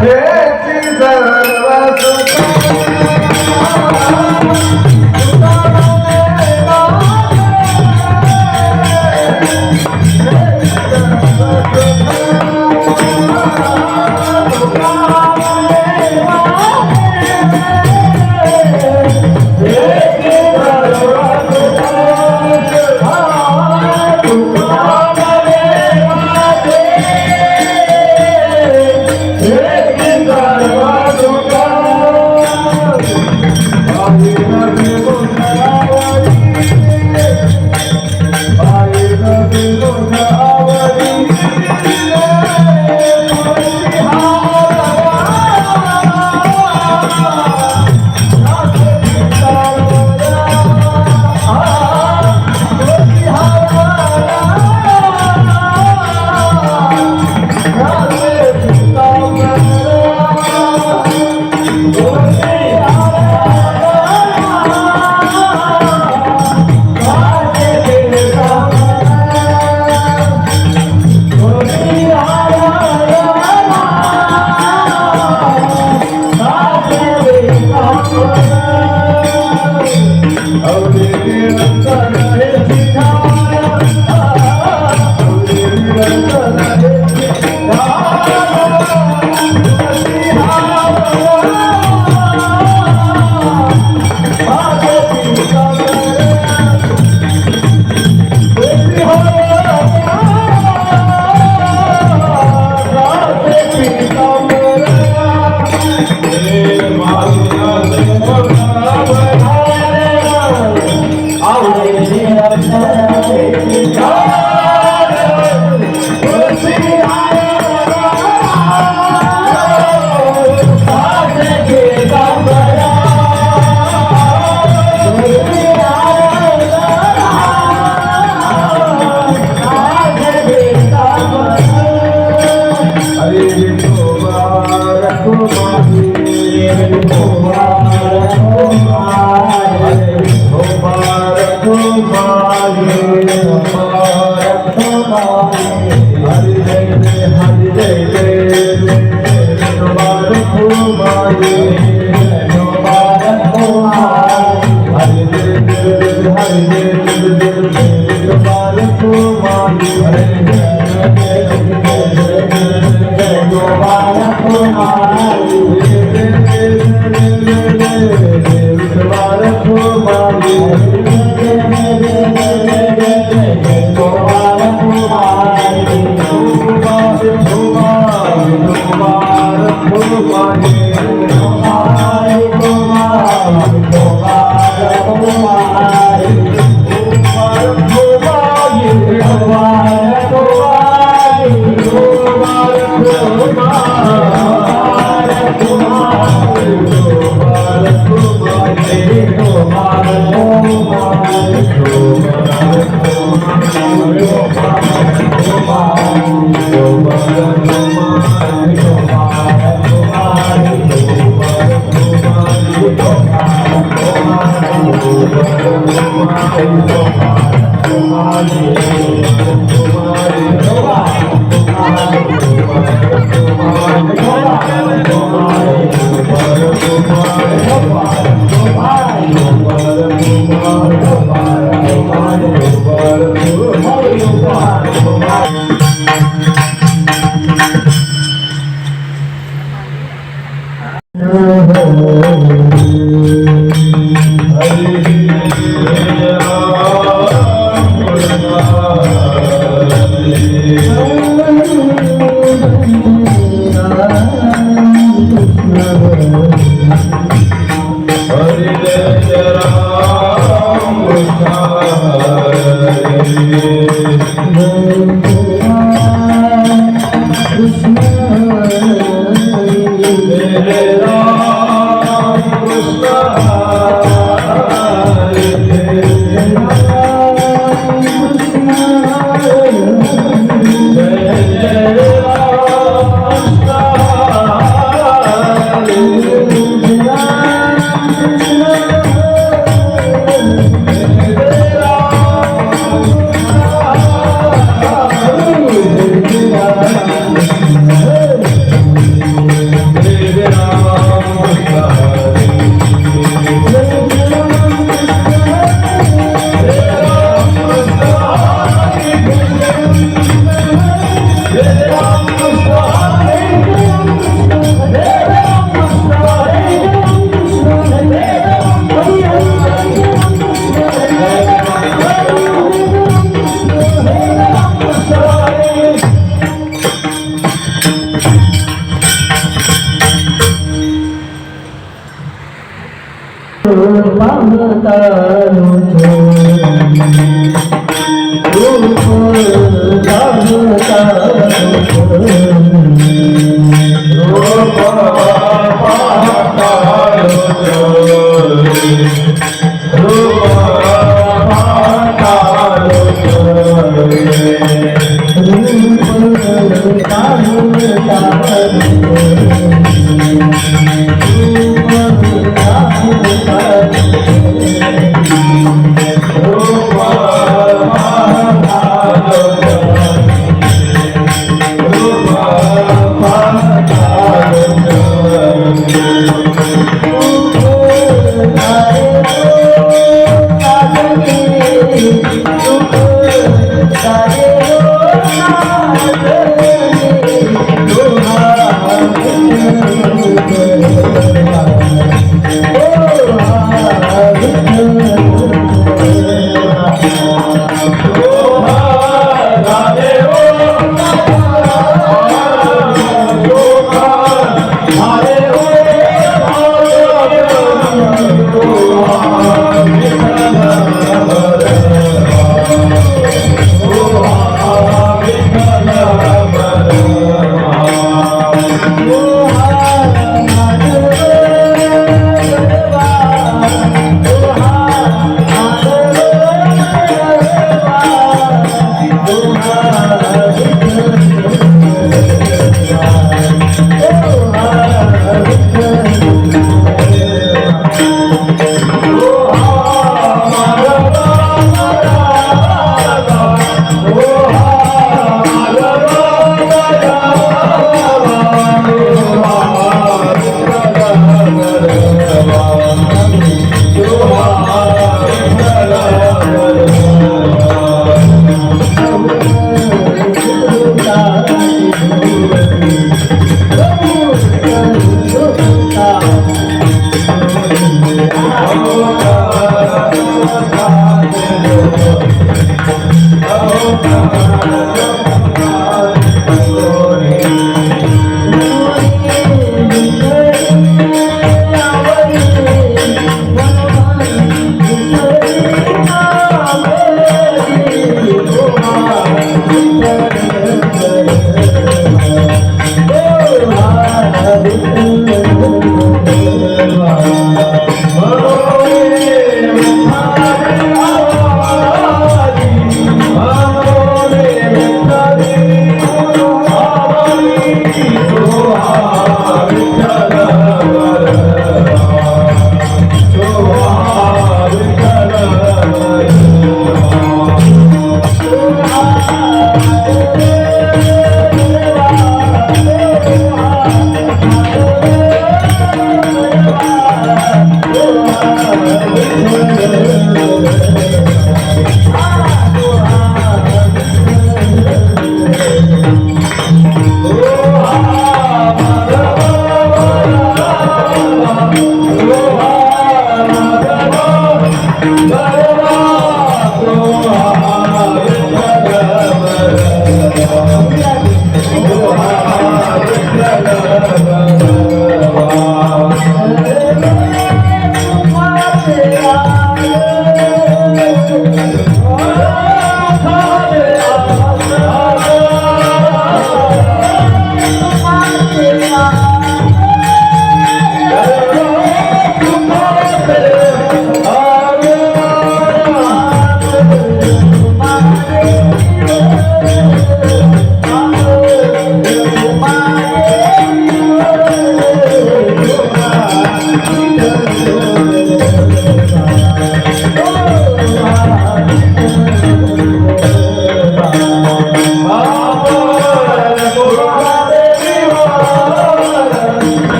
Hare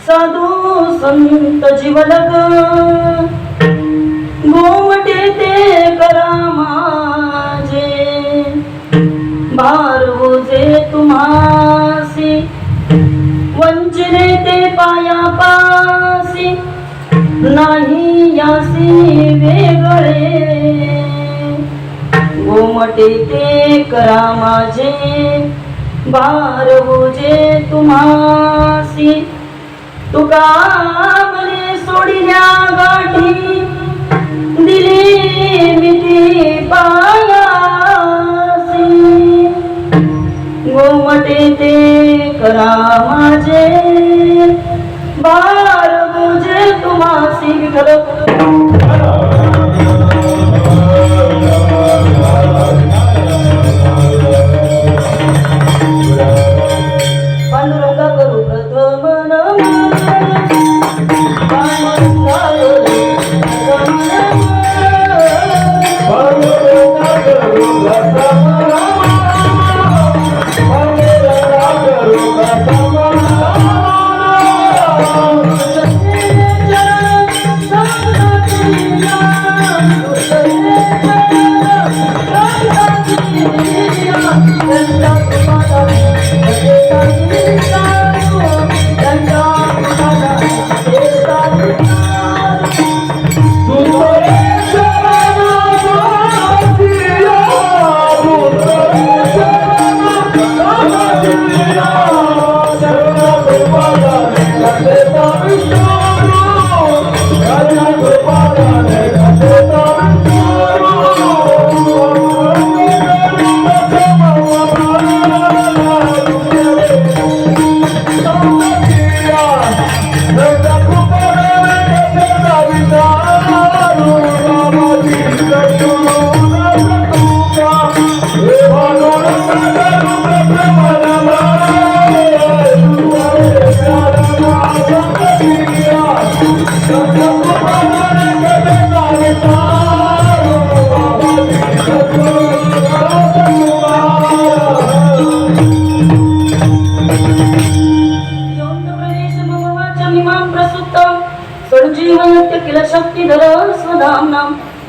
साधू संत जीवलग गोमटे ते करा माझे भार ओझे तुम्हासी वंचिले ते पायापासी नाही यासी वेगळे गोमटे ते करा माझे भार ओझे तुम्हासी तुका मने सोडिल्या गाठी दिली मिठी पायासी गोमटे ते करा माझे भार ओझे तुम्हासी विठ्ठल पांडुरंगा करू प्रथम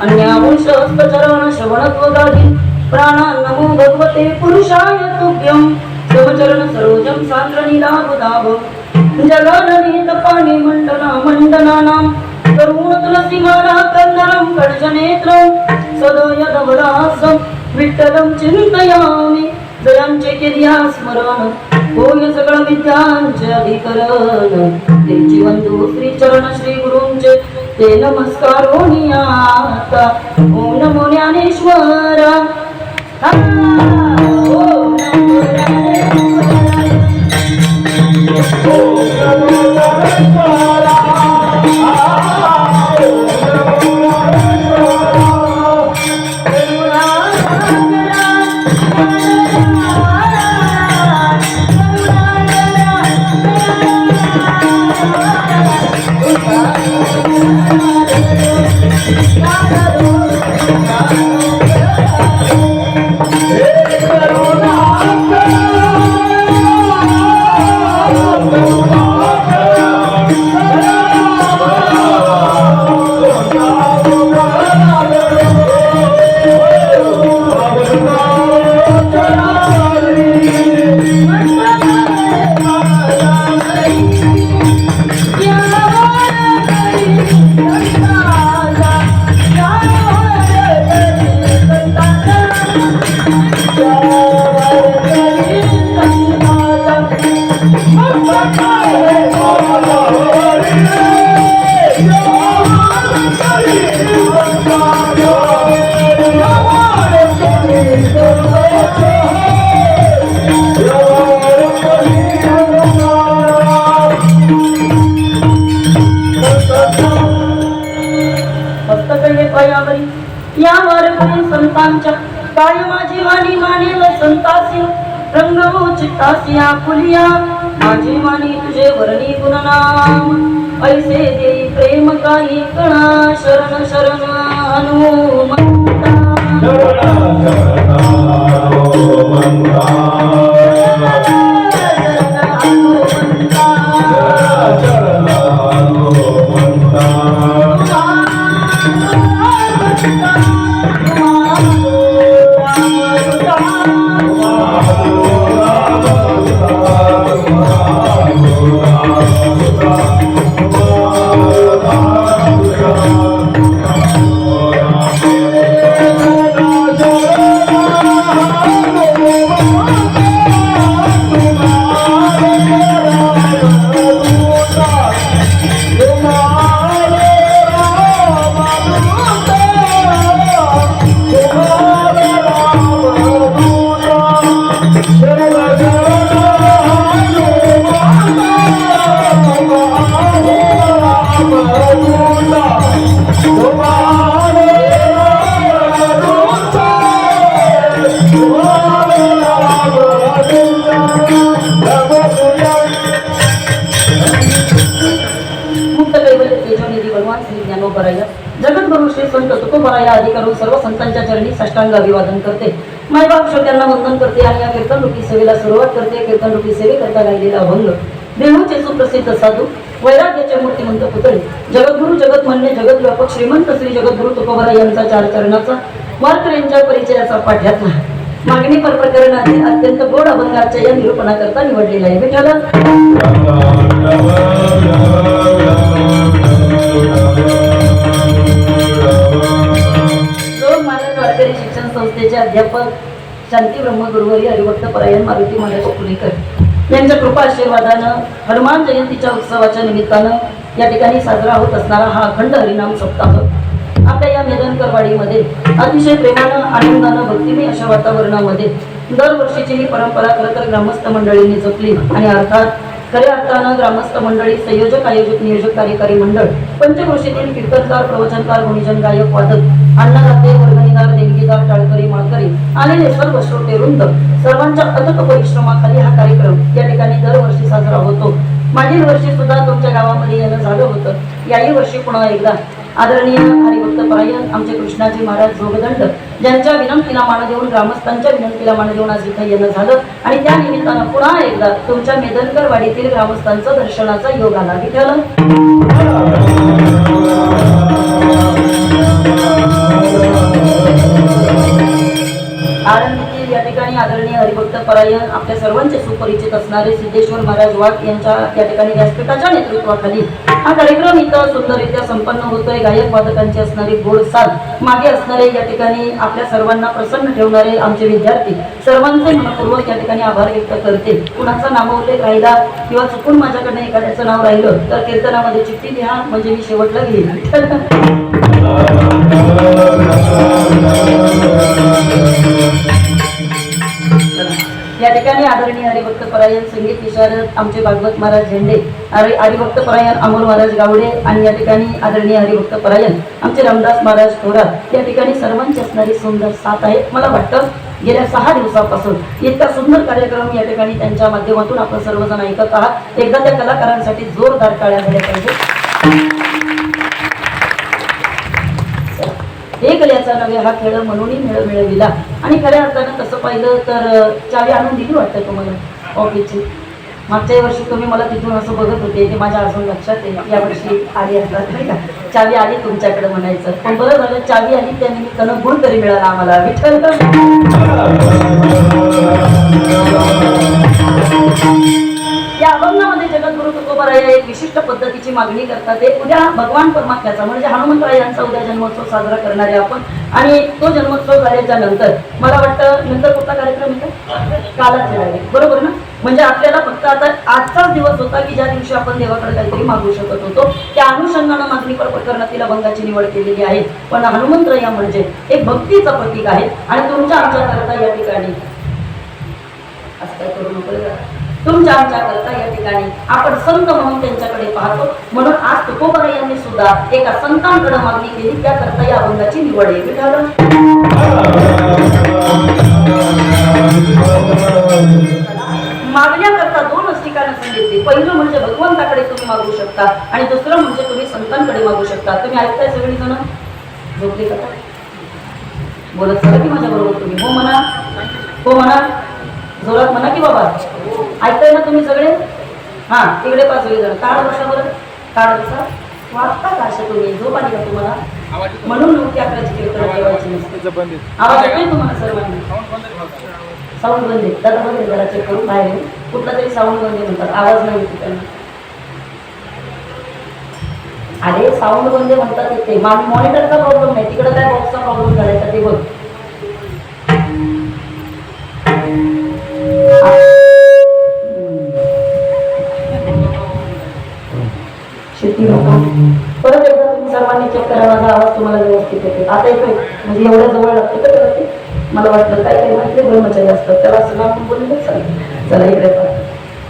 अन्यावंशस्तचरण श्रवणत्वगादि प्राणान् नमो भगवते पुरुषाय तुभ्यं शिवचरण सरोजं सान्द्रनीलाभुदाभ जगाननीत पाणि मण्डनानां करुण तुलसीमाला कन्दरं कर्जनेत्रं सदयदवदासं विठ्ठलं चिन्तयामि दयांचे केल्या स्मरण होय सगळं विद्यांचे अधिकरण त्यांची बंधू श्री चरण श्री गुरूंचे ते नमस्कार होनियाता ओम नमो ज्ञानेश्वरा ओम नमो ज्ञानेश्वरा पायावरी या वारकरी संतांच्या काय माझी वाणी मानेल संतासी रंगवू चित्तासी आपुलिया माझी वाणी तुझे वर्णी गुणनाम ऐसे देई प्रेम काही कणा शरण शरण हनुमंता जगद्गुरु श्री संत तुकोबराया आदी करून सर्व संतांच्या चरणी साष्टांग अभिवादन करते. मायबाप श्रोत्यांना वंदन करते आणि या कीर्तन रूपी सेवेला सुरुवात करते. कीर्तन रूपी सेवे करता गायलेला अभंग देहूचे सुप्रसिद्ध साधू वैराग्याचे मूर्तिमंत पुतळे जगद्गुरु जगतमान्य जगद्व्यापक श्रीमंत श्री जगद्गुरु तुकोबरा यांचा चार चरणाचा वारकऱ्यांच्या परिचयाचा पाठ घातला. मागणी पर प्रकरणातील अत्यंत गोड अभंगाच्या या निरूपणाकरता निवडलेला आहे. विठ्ठल महाराज वारकरी शिक्षण संस्थेचे अध्यापक शांती ब्रह्मगुरुवारी हरिभक्त परायण मारुती महाराज पुणेकर यांच्या कृपा आशीर्वादानं हनुमान जयंतीच्या उत्सवाच्या निमित्तानं या ठिकाणी साजरा होत असणारा हा अखंड हरिनाम सप्ताह आपल्या या मेदनकरवाडीमध्ये अतिशय प्रेमानं आनंदानं भक्तिमय अशा वातावरणामध्ये दरवर्षीची ही परंपरा खरं तर ग्रामस्थ मंडळींनी जपली आणि अर्थात खऱ्या अर्थानं ग्रामस्थ मंडळी संयोजक आयोजक नियोजक कार्यकारी मंडळ पंचक्रोशीतील कीर्तनकार प्रवचनकार गुणीजन गायक वादक अन्नदाते वर्गणीदार देणगीदार टाळकरी माळकरी आलेले सर्व श्रोते वृंद सर्वांच्या अथक परिश्रमाखाली हा कार्यक्रम या ठिकाणी दरवर्षी साजरा होतो. मागील वर्षी सुद्धा तुमच्या गावामध्ये येणं झालं होतं. याही वर्षी पुन्हा एकदा आदरणीय हरिभक्त परायण आमचे कृष्णाजी महाराज जोगदंड ज्यांच्या विनंतीला मान देऊन ग्रामस्थांच्या विनंतीला मान देऊन आज इथं येणं झालं आणि त्या निमित्तानं पुन्हा एकदा तुमच्या मेदनकर वाडीतील ग्रामस्थांचं दर्शनाचा योग आला. विठ्ठल आळंदीतील या ठिकाणी आदरणीय हरिभक्त परायण आपल्या सर्वांचे सुपरिचित असणारे सिद्धेश्वर महाराज वाघ यांच्या या ठिकाणी व्यासपीठाच्या नेतृत्वाखाली हा कार्यक्रम इथं सुंदररित्या संपन्न होतोय. गायक वादकांची असणारी गोड साथ मागे असणारे या ठिकाणी आपल्या सर्वांना प्रसन्न ठेवणारे आमचे विद्यार्थी सर्वांचे मनपूर्वक या ठिकाणी आभार व्यक्त करते. कुणाचा नामोल्लेख राहिला किंवा चुकून माझ्याकडनं एखाद्याचं नाव राहिलं तर कीर्तनामध्ये चिठ्ठी लिहा म्हणजे मी शेवटला घेईन. या ठिकाणी आदरणीय हरिभक्त परायण संगीत विशारद आमचे भागवत महाराज झेंडे हरिभक्त परायण अमोल महाराज गावडे आणि या ठिकाणी आदरणीय हरिभक्त परायण आमचे रामदास महाराज थोरात या ठिकाणी सर्वांची असणारी सुंदर साथ आहे. मला वाटतं गेल्या 6 दिवसापासून इतका सुंदर कार्यक्रम या ठिकाणी त्यांच्या माध्यमातून आपण सर्वजण ऐकत आहात. एकदा त्या कलाकारांसाठी जोरदार टाळ्या झाल्या पाहिजे. एक याचा नव्हे हा खेळ म्हणूनही मेळ मिळविला आणि खऱ्या अर्थानं तसं पाहिलं तर चावी आणून दिली वाटतं तुम्हाला ऑफिसची. मागच्या वर्षी तुम्ही मला तिथून असं बघत होते ते माझ्या अजून लक्षात आहे. यावर्षी आली असतात नाही का चावी आली तुमच्याकडे म्हणायचं. पण बरं झालं चावी आली त्या निमित्तानं गुण तरी मिळाला आम्हाला. विठ्ठल या अभंगामध्ये जगद्गुरु तुकोबराया एक विशिष्ट पद्धतीची मागणी करतात. ते उद्या भगवान परमात्म्याचा म्हणजे हनुमंतराय यांचा उद्या जन्मोत्सव साजरा करणारे आपण आणि तो जन्मोत्सव झाल्याच्या नंतर मला वाटतं नंतर कुठला कार्यक्रम येतो कालाचे डायरेक्ट बरोबर ना. म्हणजे आपल्याला फक्त आता आजचाच दिवस होता की ज्या दिवशी आपण देवाकडे काहीतरी मागू शकत होतो. त्या अनुषंगानं मागणी प्रकरणातील अभंगाची निवड केलेली आहे. पण हनुमंतराया म्हणजे एक भक्तीचं प्रतीक आहे आणि तुमच्या आमच्या करता या ठिकाणी असं काय करू नको तुमच्या आमच्या करता या ठिकाणी आपण संत म्हणून त्यांच्याकडे पाहतो. म्हणून आज तुकोबराय यांनी सुद्धा एका संतांकडे मागणी केली, त्याकरता या अभंगाची निवड आहे. विठाला मागण्याकरता दोनच ठिकाणं सांगितली. पहिलं म्हणजे भगवंताकडे तुम्ही मागू शकता आणि दुसरं म्हणजे तुम्ही संतांकडे मागू शकता. तुम्ही ऐकताय सगळी जण? झोपले का? बोलत चला की माझ्या बरोबर तुम्ही हो म्हणा, हो म्हणा, जोरात म्हणा की बाबा. ऐकताय ना तुम्ही सगळे? हा, तिकडे पाच सगळे जण काढ बसा बरं, काढ बसा. वाचता का अशा तुम्ही? झोप आली का तुम्हाला? म्हणून नव्हती अकराची कीर्तन ठेवायची नसते. आवाज येतोय तुम्हाला सर्वांनी? साऊंड बंद आहे. दादा बंद जरा चेक करून बाहेर कुठला तरी साऊंड बंद म्हणतात, आवाज नाही येते त्यांना. अरे साऊंड बंद म्हणतात येते. मॉनिटरचा प्रॉब्लेम नाही, तिकडे काय बॉक्सचा प्रॉब्लेम करायचा ते बघ. शेती परत एकदा तुम्ही सर्वांनी चेक करा माझा आवाज तुम्हाला व्यवस्थित येते. आता येतोय म्हणजे एवढ्या जवळ लागते का ते? मला वाटलं काय काही माहिती ब्रह्मचारी असतात त्याला असं आपण बोललं चालेल. चला इकडे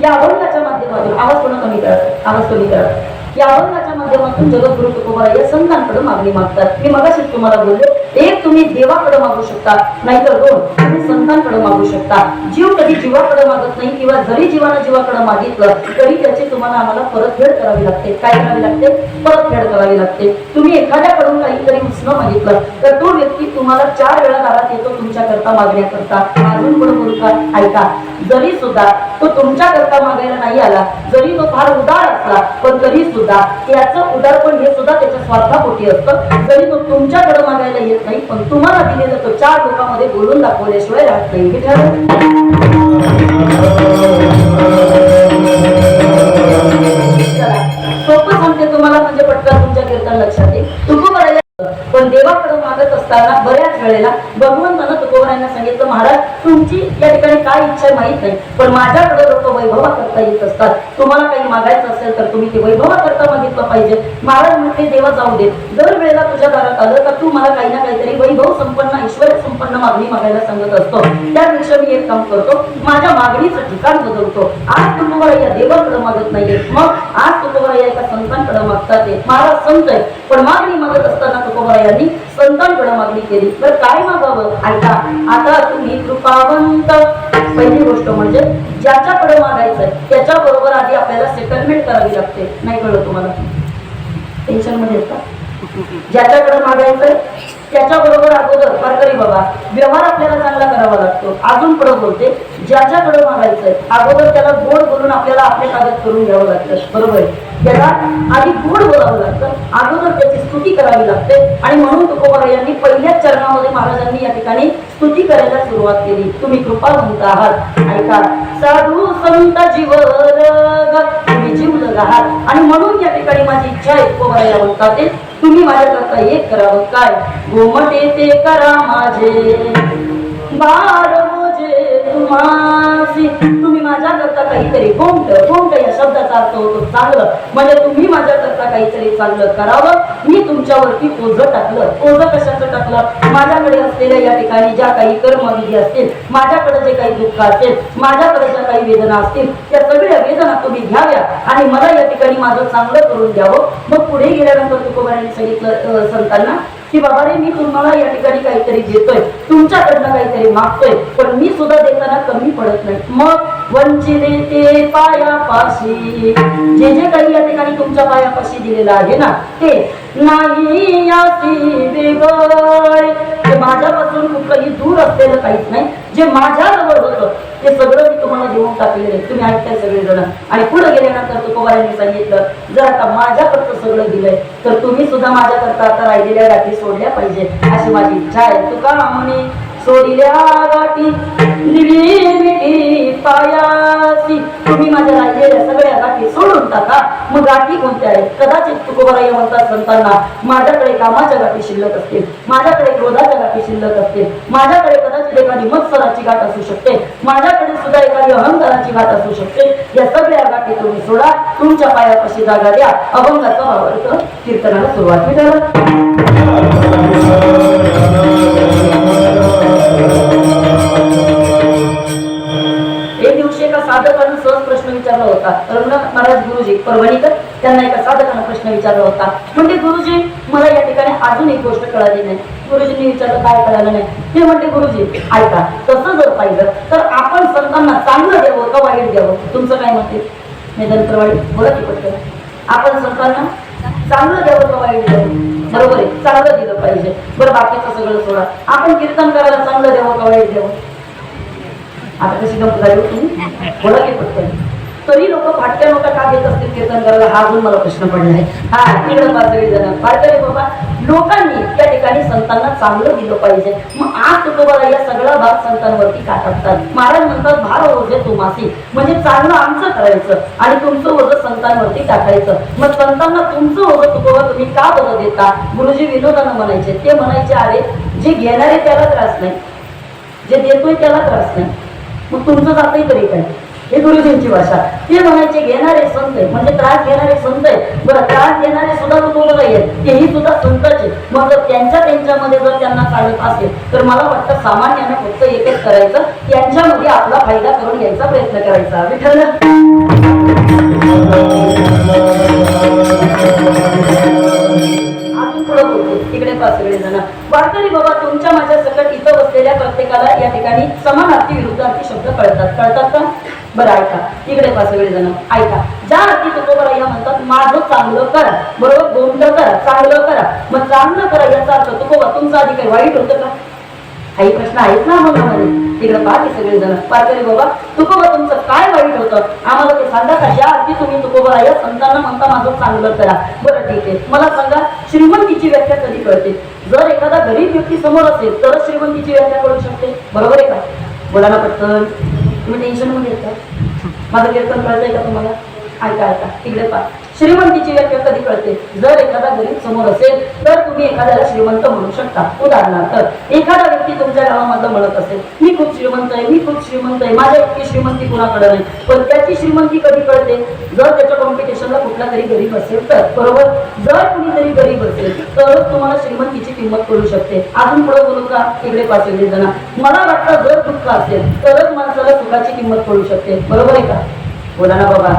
या अभंगाच्या माध्यमातून आवाज थोडा कमी करा, आवाज कमी करा. या अभंगाच्या माध्यमातून जगद्गुरु तुकोबराय या संतांकडे मागणी मागतात. मी मगाशीच तुम्हाला बोललो, एक तुम्ही देवाकडे मागू शकता, नाहीतर दोन तुम्ही संतांकडे मागू शकता. जीव कधी जीवाकडे मागत नाही, किंवा जरी जीवानं जीवाकडे मागितलं तरी त्याची तुम्हाला आम्हाला परतफेड करावी लागते. काय करावी लागते? परतफेड करावी लागते. तुम्ही एखाद्याकडून काहीतरी उसणं मागितलं तर तो व्यक्ती तुम्हाला 4 वेळा दारात येतो तुमच्याकरता मागण्याकरता. अजून पुढे बोलू का? ऐका. जरी सुद्धा तो तुमच्याकरता मागायला नाही आला, जरी तो फार उदार असला, पण तरी सुद्धा त्याचं उदारपण हे सुद्धा त्याच्या स्वार्थापोटी असतं. जरी तो तुमच्याकडे मागायला येत नाही, पण तुम्हाला दिलेलं तो 4 लोकांमध्ये बोलून दाखवल्याशिवाय राहत नाही. सोपं सांगते तुम्हाला, म्हणजे पटकन तुमच्या कीर्तन लक्षात येईल. तुकोबराय पण देवाकडे मागत असताना बऱ्याच वेळेला भगवंतानं तुकोबरायांना सांगितलं, महाराज तुमची या ठिकाणी काय इच्छा आहे माहित नाही, पण माझ्याकडे लोक वैभवा करता येत असतात. तुम्हाला काही मागायचं असेल तर तुम्ही ते वैभवा करता मागितलं पाहिजे. महाराज म्हणते देवा जाऊ दे, दर वेळेला तुझ्या दारात आलं तर तू मला काही ना काहीतरी वैभव संपन्न ऐश्वर्य संपन्न मागणी मागायला सांगत असतो. त्यापेक्षा मी एक काम करतो, माझ्या मागणीचं ठिकाण बदलतो. आज तुकोबराय या देवाकडे मागत नाहीये, मग आज तुकोबराय एका संतांकडे मागतात. महाराज संत आहे, पण मागणी मागत असताना तुकोबरायांनी संतांकडे मागणी केली. तर काय मागावं? ऐका. आता तुम्ही कृपावंत, पहिली गोष्ट म्हणजे ज्याच्याकडे मागायचंय त्याच्या बरोबर आधी आपल्याला सेटलमेंट करावी लागते. नाही कळलं तुम्हाला? टेन्शन मध्ये येता? ज्याच्याकडे मागायचंय त्याच्याबरोबर अगोदर वारकरी बाबा व्यवहार आपल्याला चांगला करावा लागतो. अजून पुढे बोलते, ज्याच्याकडे मागायचंय अगोदर त्याला गोड बोलून आपल्याला आपले कागद करून घ्यावं लागतं. बरोबर आहे? त्याला आधी गोड बोलावं लागतं, अगोदर त्याची स्तुती करावी लागते. आणि म्हणून तुकोबराय यांनी पहिल्याच चरणामध्ये महाराजांनी या ठिकाणी स्तुती करायला सुरुवात केली. तुम्ही कृपावंत आहात. ऐका. साधू संत जीवर तुम्ही जीव आहात. आणि म्हणून या ठिकाणी माझी इच्छा आहे तुकोबराय म्हणतात, तुम्ही माझ्याकरता एक करावं. काय? गोमटे ते करा माझे बार मोजे तुम्हासी. तुम्ही माझ्याकरता काहीतरी गोमट, गोमट या शब्दाचा अर्थ होतो चांगलं, म्हणजे तुम्ही माझ्याकरता काहीतरी चांगलं करावं. मी तुमच्यावरती ओझं टाकलं. ओझं कशाचं टाकलं? माझ्याकडे असलेल्या या ठिकाणी ज्या काही कर्मविधी असतील, माझ्याकडे जे काही दुःख असेल, माझ्याकडे ज्या काही वेदना असतील, त्या सगळ्या वेदना तुम्ही घ्याव्या आणि मला या ठिकाणी माझं चांगलं करून द्यावं. मग पुढे गेल्यानंतर तुकोबरायांनी सांगितलं संतांना की बाबा रे, मी तुम्हाला या ठिकाणी काहीतरी देतोय, तुमच्याकडनं काहीतरी मागतोय, पण मी सुद्धा देताना कमी पडत नाही. मग वंचिले ते पायापाशी, जे जे काही या ठिकाणी तुमच्या पायापाशी दिलेलं आहे ना, ते नाही याची वेगळे, ते माझ्यापासून कुठलंही दूर असलेलं काहीच नाही. जे माझ्याजवळ होतं ते सगळं मी तुम्हाला देऊन टाकलेलं आहे. तुम्ही ऐकताय सगळेजण. आणि पुढे गेल्यानंतर तुकोबरायांनी सांगितलं, जर आता माझ्याकडचं सगळं दिलंय तर तुम्ही सुद्धा माझ्याकरता आता राहिलेल्या गाठी सोडल्या पाहिजे, अशी माझी इच्छा आहे. तुका म्हणे सोडिल्या गाठी दिली मिठी पायासी. तुम्ही माझ्या राहिलेल्या सगळ्या गाठी सोडून टाका. मग गाठी कोणत्या आहेत? कदाचित तुकोबराय म्हणतात संतांना, माझ्याकडे कामाच्या गाठी शिल्लक असतील, माझ्याकडे क्रोधाच्या गाठी शिल्लक असतील, माझ्याकडे कदाचित एखादी मत्सराची गाठ असू शकते, माझ्याकडे सुद्धा एखादी अहंकाराची गाठ असू शकते. या सगळ्या गाठी तुम्ही सोडा, तुमच्या पायापाशी जागा द्या. अभंगाचा भावार्थ कीर्तनाला सुरुवात झाली. एक दिवशी एका साधकानं सहज परभणीकर, त्यांना एका साधकानं प्रश्न विचारला होता. म्हणजे गुरुजी मला या ठिकाणी अजून एक गोष्ट कळाली नाही. गुरुजींनी विचारलं काय कळालं नाही. ते म्हणते गुरुजी ऐका, तसं जर पाहिलं तर आपण संतांना चांगलं द्यावं का वाईट द्यावं, तुमचं काय मत आहे? निधनकरवाडी बोला की पटकन. आपण संतांना चांगलं द्यावं का वाईट द्यावं? बरोबर आहे, चांगलं दिलं पाहिजे. बरं बाकीचं सगळं सोडा, आपण कीर्तन करायला चांगलं द्यावं का वाईट द्यावं? आता कशी गमत झाली तुम्ही बोला की पटकन. तरी लोक फाटक्या नोटा का घेत असतील कीर्तन करायला, हा अजून मला प्रश्न पडलाय. हा तिकडे पाचवी जण फाटक्या बाबा लोकांनी त्या ठिकाणी संतांना चांगलं दिलं पाहिजे. मग आज तुकोबाला या सगळा भाग संतांवरती का टाकतात? महाराज म्हणतात भार ओझे तुमासी, म्हणजे चांगलं आमचं करायचं आणि तुमचं ओझं संतांवरती टाकायचं. मग संतांना तुमचं ओझं तुकोबा तुम्ही का बरं देता? गुरुजी विनोदानं म्हणायचे, ते म्हणायचे अरे जे घेणारे त्याला त्रास नाही, जे देतोय त्याला त्रास नाही, मग तुमचं जातंय तरी काय? हे गुरुजींची भाषा. ते म्हणायचे घेणारे संत आहे, म्हणजे त्रास घेणारे संत आहे. बरं त्रास घेणारे सुद्धा तुकोबा आहेत, तेही सुद्धा संतांचे. मग जर त्यांच्यामध्ये जर त्यांना चालत असेल तर मला वाटतं सामान्यानं फक्त एकच करायचं, त्यांच्यामध्ये आपला फायदा करून घ्यायचा प्रयत्न करायचा. विठ्ठल तिकडे पाच सगळे जण वारकरी बाबा तुमच्या माझ्या सकट इथं बसलेल्या प्रत्येकाला या ठिकाणी समानार्थी विरुद्धार्थी शब्द कळतात का? बरं ऐका, तिकडे पाच सगळे जण ऐका. ज्या अर्थी तुकोबा या म्हणतात माझं चांगलं करा, बरोबर गोंधळ करा, चांगलं करा. मग चांगलं करा याचा अर्थ तुकोबा तुमचं आधी काही वाईट होतं का? काही प्रश्न आहेत ना मनामध्ये. तिकडे पाहते सगळे जण वारकरी बाबा तुकोबा तुमचं काय वाईट होतं आम्हाला ते सांगा का? ज्या अर्थी तुम्ही तुकोबा या संतांना म्हणता माझं चांगलं करा. बरं ठीक आहे, मला सांगा श्रीमंतीची व्याख्या कधी कळते? जर एखादा गरीब व्यक्ती समोर असेल तरच श्रीमंतीची व्याख्या कळू शकते. बरोबर आहे का? बोला ना पटकन. तुम्ही टेन्शन मध्ये येता? माझं कीर्तन कळतंय का तुम्हाला? ऐका ऐका, तिकडे पहा. श्रीमंतीची व्याख्या कधी कळते? जर एखादा गरीब समोर असेल तर तुम्ही एखाद्याला श्रीमंत म्हणू शकता. उदाहरणार्थ एखादा व्यक्ती तुमच्या गावामधला म्हणत असेल मी खूप श्रीमंत आहे, मी खूप श्रीमंत आहे, माझ्या इतकी श्रीमंती कुणाकडे नाही. पण त्याची श्रीमंती कधी कळते? जर त्याच्या कॉम्पिटिशनला कुठला तरी गरीब असेल तर. बरोबर, जर कुणीतरी गरीब असेल तरच तुम्हाला श्रीमंतीची किंमत कळू शकते. अजून पुढे बोलू का? इकडे पाच जण मला वाटतं जर दुःख असेल तरच माणसाला सुखाची किंमत कळू शकते. बरोबर आहे का? बोला ना बाबा.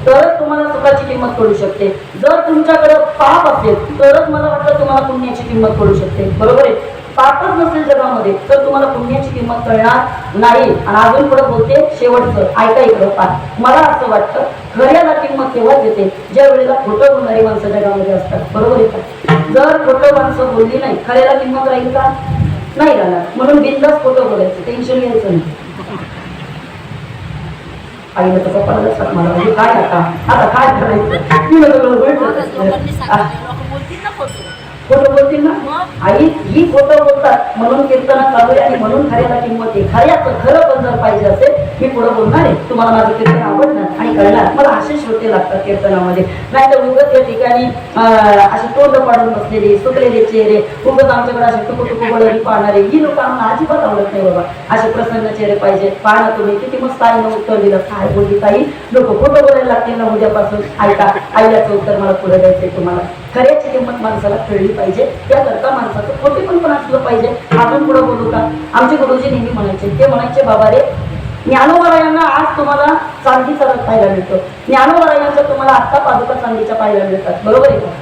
तरच तुम्हाला सुखाची किंमत कळू शकते. जर तुमच्याकडे पाप असेल तरच मला वाटतं तुम्हाला पुण्याची किंमत कळू शकते. बरोबर आहे? पापच नसेल जगामध्ये तर तुम्हाला पुण्याची किंमत कळणार नाही. आणि अजून पुढे बोलते शेवटचं ऐका इकडं पहा. मला असं वाटतं खऱ्याला किंमत तेव्हाच येते ज्या वेळेला खोटं बोलणारी माणसं जगामध्ये असतात. बरोबर आहे का? जर खोटं माणसं बोलली नाही खऱ्याला किंमत राहील का? नाही राहणार. म्हणून बिनधास्त खोटं बोलायचं, टेन्शन घ्यायचं नाही. आईला तर पप्पाला लक्षात मला म्हणजे काय आता काय करायचं? खोटं बोलतील ना आई, ही खोटं बोलतात म्हणून कीर्तना चालू आहे आणि म्हणून खऱ्याला किंमत आहे. खऱ्याचं खरं पण जर पाहिजे असेल मी पुढे बोलणार आहे, तुम्हाला माझं कीर्तन आवडणार आणि कळणार. मला असे श्रोते लागतात कीर्तनामध्ये. नाही तर उगत या ठिकाणी असे तोंड पाडून बसलेले सुकलेले चेहरे, उगत आमच्याकडे असे टुकू बळरी पाहणारे ही लोक आम्हाला अजिबात आवडत नाही बाबा. असे प्रसन्न चेहरे पाहिजे. पाहणं तुम्ही किती मस्त आईनं उत्तर दिलं. काय बोलली ताई, लोक खोटं बोलायला लागतील ना उद्यापासून. ऐका, आईलाचं उत्तर मला पुढे द्यायचंय तुम्हाला. खऱ्याची किंमत माणसाला कळली पाहिजे, त्याकरता माणसाचं खोटे पण असलं पाहिजे. अजून पुढे बोलू का? आमचे गुरुजी नेहमी म्हणायचे, ते म्हणायचे बाबा रे ज्ञानोबरायांना आज तुम्हाला चांदीचा रथ पाहायला मिळतो, ज्ञानोबरायांच्या तुम्हाला आत्ता पादुका चांदीच्या पाहायला मिळतात. बरोबर आहे का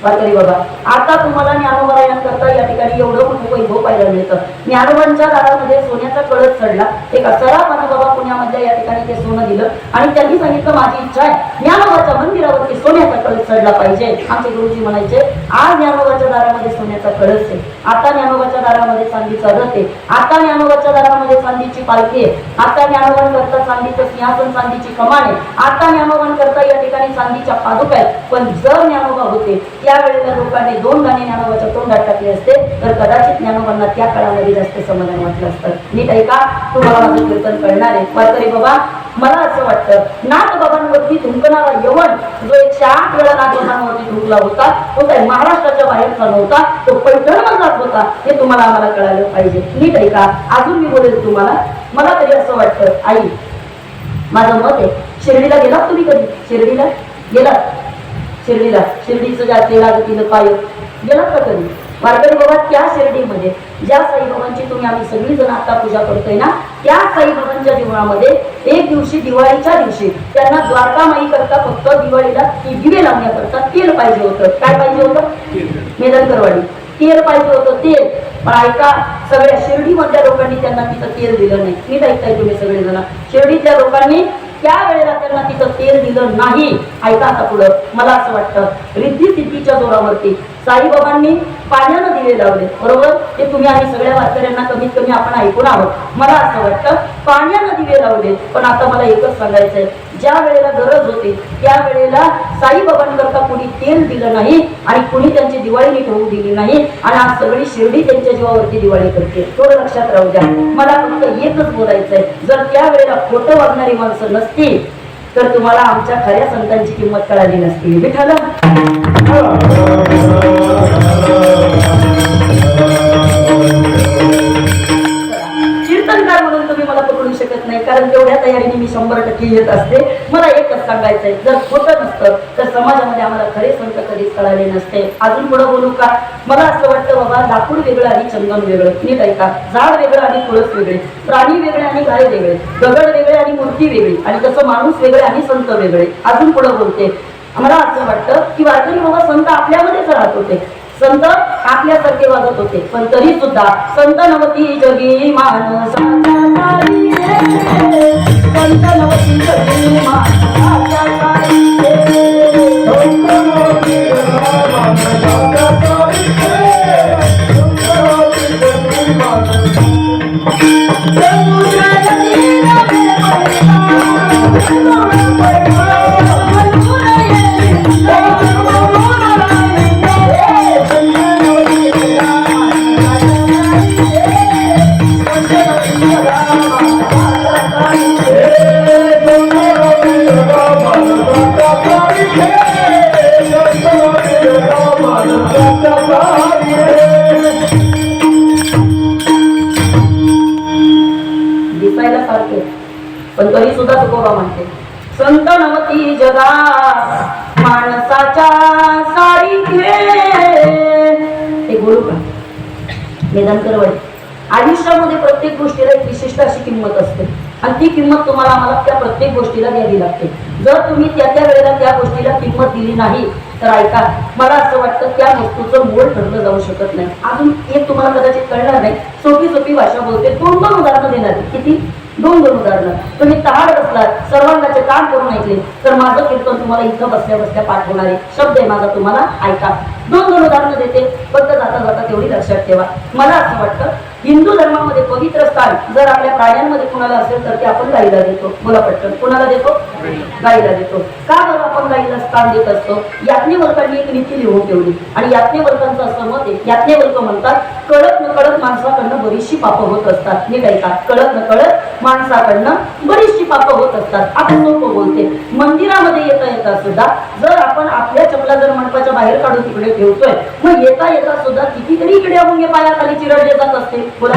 वारकरी बाबा? आता तुम्हाला ज्ञानोबरायांकरता या ठिकाणी एवढं मोठं वैभव पाहायला मिळतं. ज्ञानोबांच्या दारामध्ये सोन्याचा कळस चढला. एक सराफानं बाबा पुण्यामधल्या या ठिकाणी ते सोनं दिलं आणि त्यांनी सांगितलं माझी इच्छा आहे ज्ञानोबाच्या मंदिरावरती सोन्याचा कळस चढला पाहिजे. आमचे गुरुजी म्हणायचे आज ज्ञानोबाच्या दारामध्ये सोन्याचा कळस आहे, आता ज्ञानोबाच्या दारामध्ये चांदीचा रथ आहे, आता ज्ञानोबाच्या दारामध्ये चांदीची पालखी आहे, आता ज्ञानोबांकरता चांदीचं सिंहासन, चांदीची कमान आहे, आता ज्ञानोबांकरता या ठिकाणी चांदीच्या पादुका आहेत. पण जर ज्ञानोबा होते त्यावेळेला लोकांनी 2 दाणे ज्ञानोबाच्या तोंडात टाकले असते तर कदाचित ज्ञानोबांना त्या काळामध्ये जास्त समाधान वाटलं असतं. नीट ऐका, तुम्हाला माझं कीर्तन कळणार आहे. वारकरी बाबा मला असं वाटतं नाथबाबांवरती धुंकणारा यवन जो 108 वेळा नाथबाबांवरती धुंकला होता तो काही महाराष्ट्राच्या बाहेरचा नव्हता, तो पैठणमधलाच होता. हे तुम्हाला आम्हाला कळायला पाहिजे. नीट ऐका, अजून मी बोलेल तुम्हाला. मला तरी असं वाटतं आई, माझं मत आहे शिर्डीला गेलात तुम्ही कधी? शिर्डीला गेलात? शिर्डीचं ज्या तेला तिनं पाय गेलात का कधी? वारकरी बाबा त्या शिर्डीमध्ये ज्या साईबाबांची तुम्ही आम्ही सगळी जण आता पूजा करतोय ना, त्या साईबाबांच्या जीवनामध्ये एक दिवशी दिवाळीच्या दिवशी त्यांना द्वारकामाई करता फक्त दिवाळीला दिवे लावण्याकरता तेल पाहिजे होतं. काय पाहिजे होतं? मेदनकरवाडी तेल पाहिजे होतं, तेल. पण ऐका, सगळ्या शिर्डीमधल्या लोकांनी त्यांना तिथं तेल दिलं नाही. नीट ऐकताय तुम्ही सगळेजण, शिर्डीच्या लोकांनी त्यावेळेला त्यांना तिथं तेल दिलं नाही. ऐका आता पुढं, मला असं वाटतं रिद्धी सिद्धीच्या जोरावरती साईबाबांनी पाण्यानं दिवे लावले, बरोबर? ते तुम्ही आम्ही सगळ्या वारकऱ्यांना कमीत कमी आपण ऐकून आहोत. मला असं वाटतं पाण्यानं दिवे लावले. पण आता मला एकच सांगायचंय, ज्या वेळेला गरज होती त्यावेळेला साईबाबांकरता कुणी तेल दिलं नाही आणि कुणी त्यांची दिवाळी नीट होऊ दिली नाही. आणि आज सगळी शिर्डी त्यांच्या जीवावरती दिवाळी करते. थोडं लक्षात राहू द्या. मला फक्त एकच बोलायचंय, जर त्यावेळेला खोटं वागणारी माणसं नसतील तर तुम्हाला आमच्या खऱ्या संतांची किंमत कळाली नसती. विठ्ठल कीर्तनकार म्हणून तुम्ही मला पकडू शकत नाही, कारण तेवढ्या तयारीने मी 100% येत असते. मला एकच सांगायचंय, जर खोटं नसतं तर समाजामध्ये आम्हाला खरे संत कधीच कळाले नसते. अजून पुढे बोलू का? मला असं वाटतं बाबा, लाकूड वेगळं आणि चंदन वेगळं. नीट ऐका, झाड वेगळं आणि तुळस वेगळे, प्राणी वेगळे आणि गाय वेगळे, दगड वेगळे आणि मूर्ती वेगळी, आणि तसं माणूस वेगळे आणि संत वेगळे. अजून पुढे बोलते, मला असं वाटतं की वारकरी बाबा संत आपल्यामध्येच राहत होते, संत आपल्यासारखे वागत होते, पण तरी सुद्धा संत नवती जगी मानसाच्या तारी रे, संत नवती जगी मानसाच्या तारी रे, संत नवती मानसाच्या तारी रे, संत नवती जगी मानसाच्या दिसायला सारखे, पण तरी सुद्धा तुकोबा म्हणते संत नवती जगा माणसाच्या सारी घे. हे बोलू का? मेदनकरवाडी आयुष्यामध्ये प्रत्येक गोष्टीला एक विशिष्ट अशी किंमत असते आणि ती किंमत तुम्हाला आम्हाला त्या प्रत्येक गोष्टीला द्यावी लागते. जर तुम्ही त्या वेळेला त्या गोष्टीला किंमत दिली नाही तर ऐका, मला असं वाटतं त्या वस्तूचं मोल ठरलं जाऊ शकत नाही. अजून एक तुम्हाला कदाचित कळणार नाही, सोपी भाषा बोलते. 2 उदाहरणं देणार. किती? 2 उदाहरणं. तुम्ही तहाड बसलात, सर्वांगाचे कान करून ऐकले तर माझं कीर्तन तुम्हाला इथं बसल्या बसल्या पाठ होणार आहे. शब्द आहे माझा, तुम्हाला ऐका. 2 उदाहरणं देते, फक्त जाता जाता तेवढी लक्षात ठेवा. मला असं वाटतं हिंदू धर्मामध्ये पवित्र स्थान जर आपल्या प्राण्यांमध्ये कुणाला असेल तर ते आपण गाईला देतो. बोला पटकन, कुणाला देतो? गाईला देतो. का बरं आपण गाईला स्थान देत असतो? याज्ञवल्क्यांनी एक नीती लिहून ठेवली आणि याज्ञवल्क्यांचं असं मत आहे, याज्ञवल्क म्हणतात कळत न कळत माणसाकडनं बरीचशी पापं होत असतात. नीट ऐका, कळत न कळत माणसाकडनं बरीचशी पापं होत असतात. आता सोपं बोलते, मंदिरामध्ये येता सुद्धा जर आपण आपल्या चपला जर मंडपाच्या बाहेर काढून तिकडे ठेवतोय, मग येता सुद्धा कितीतरी किड्या मुंगे पायाखाली चिरडले जात असते, बोला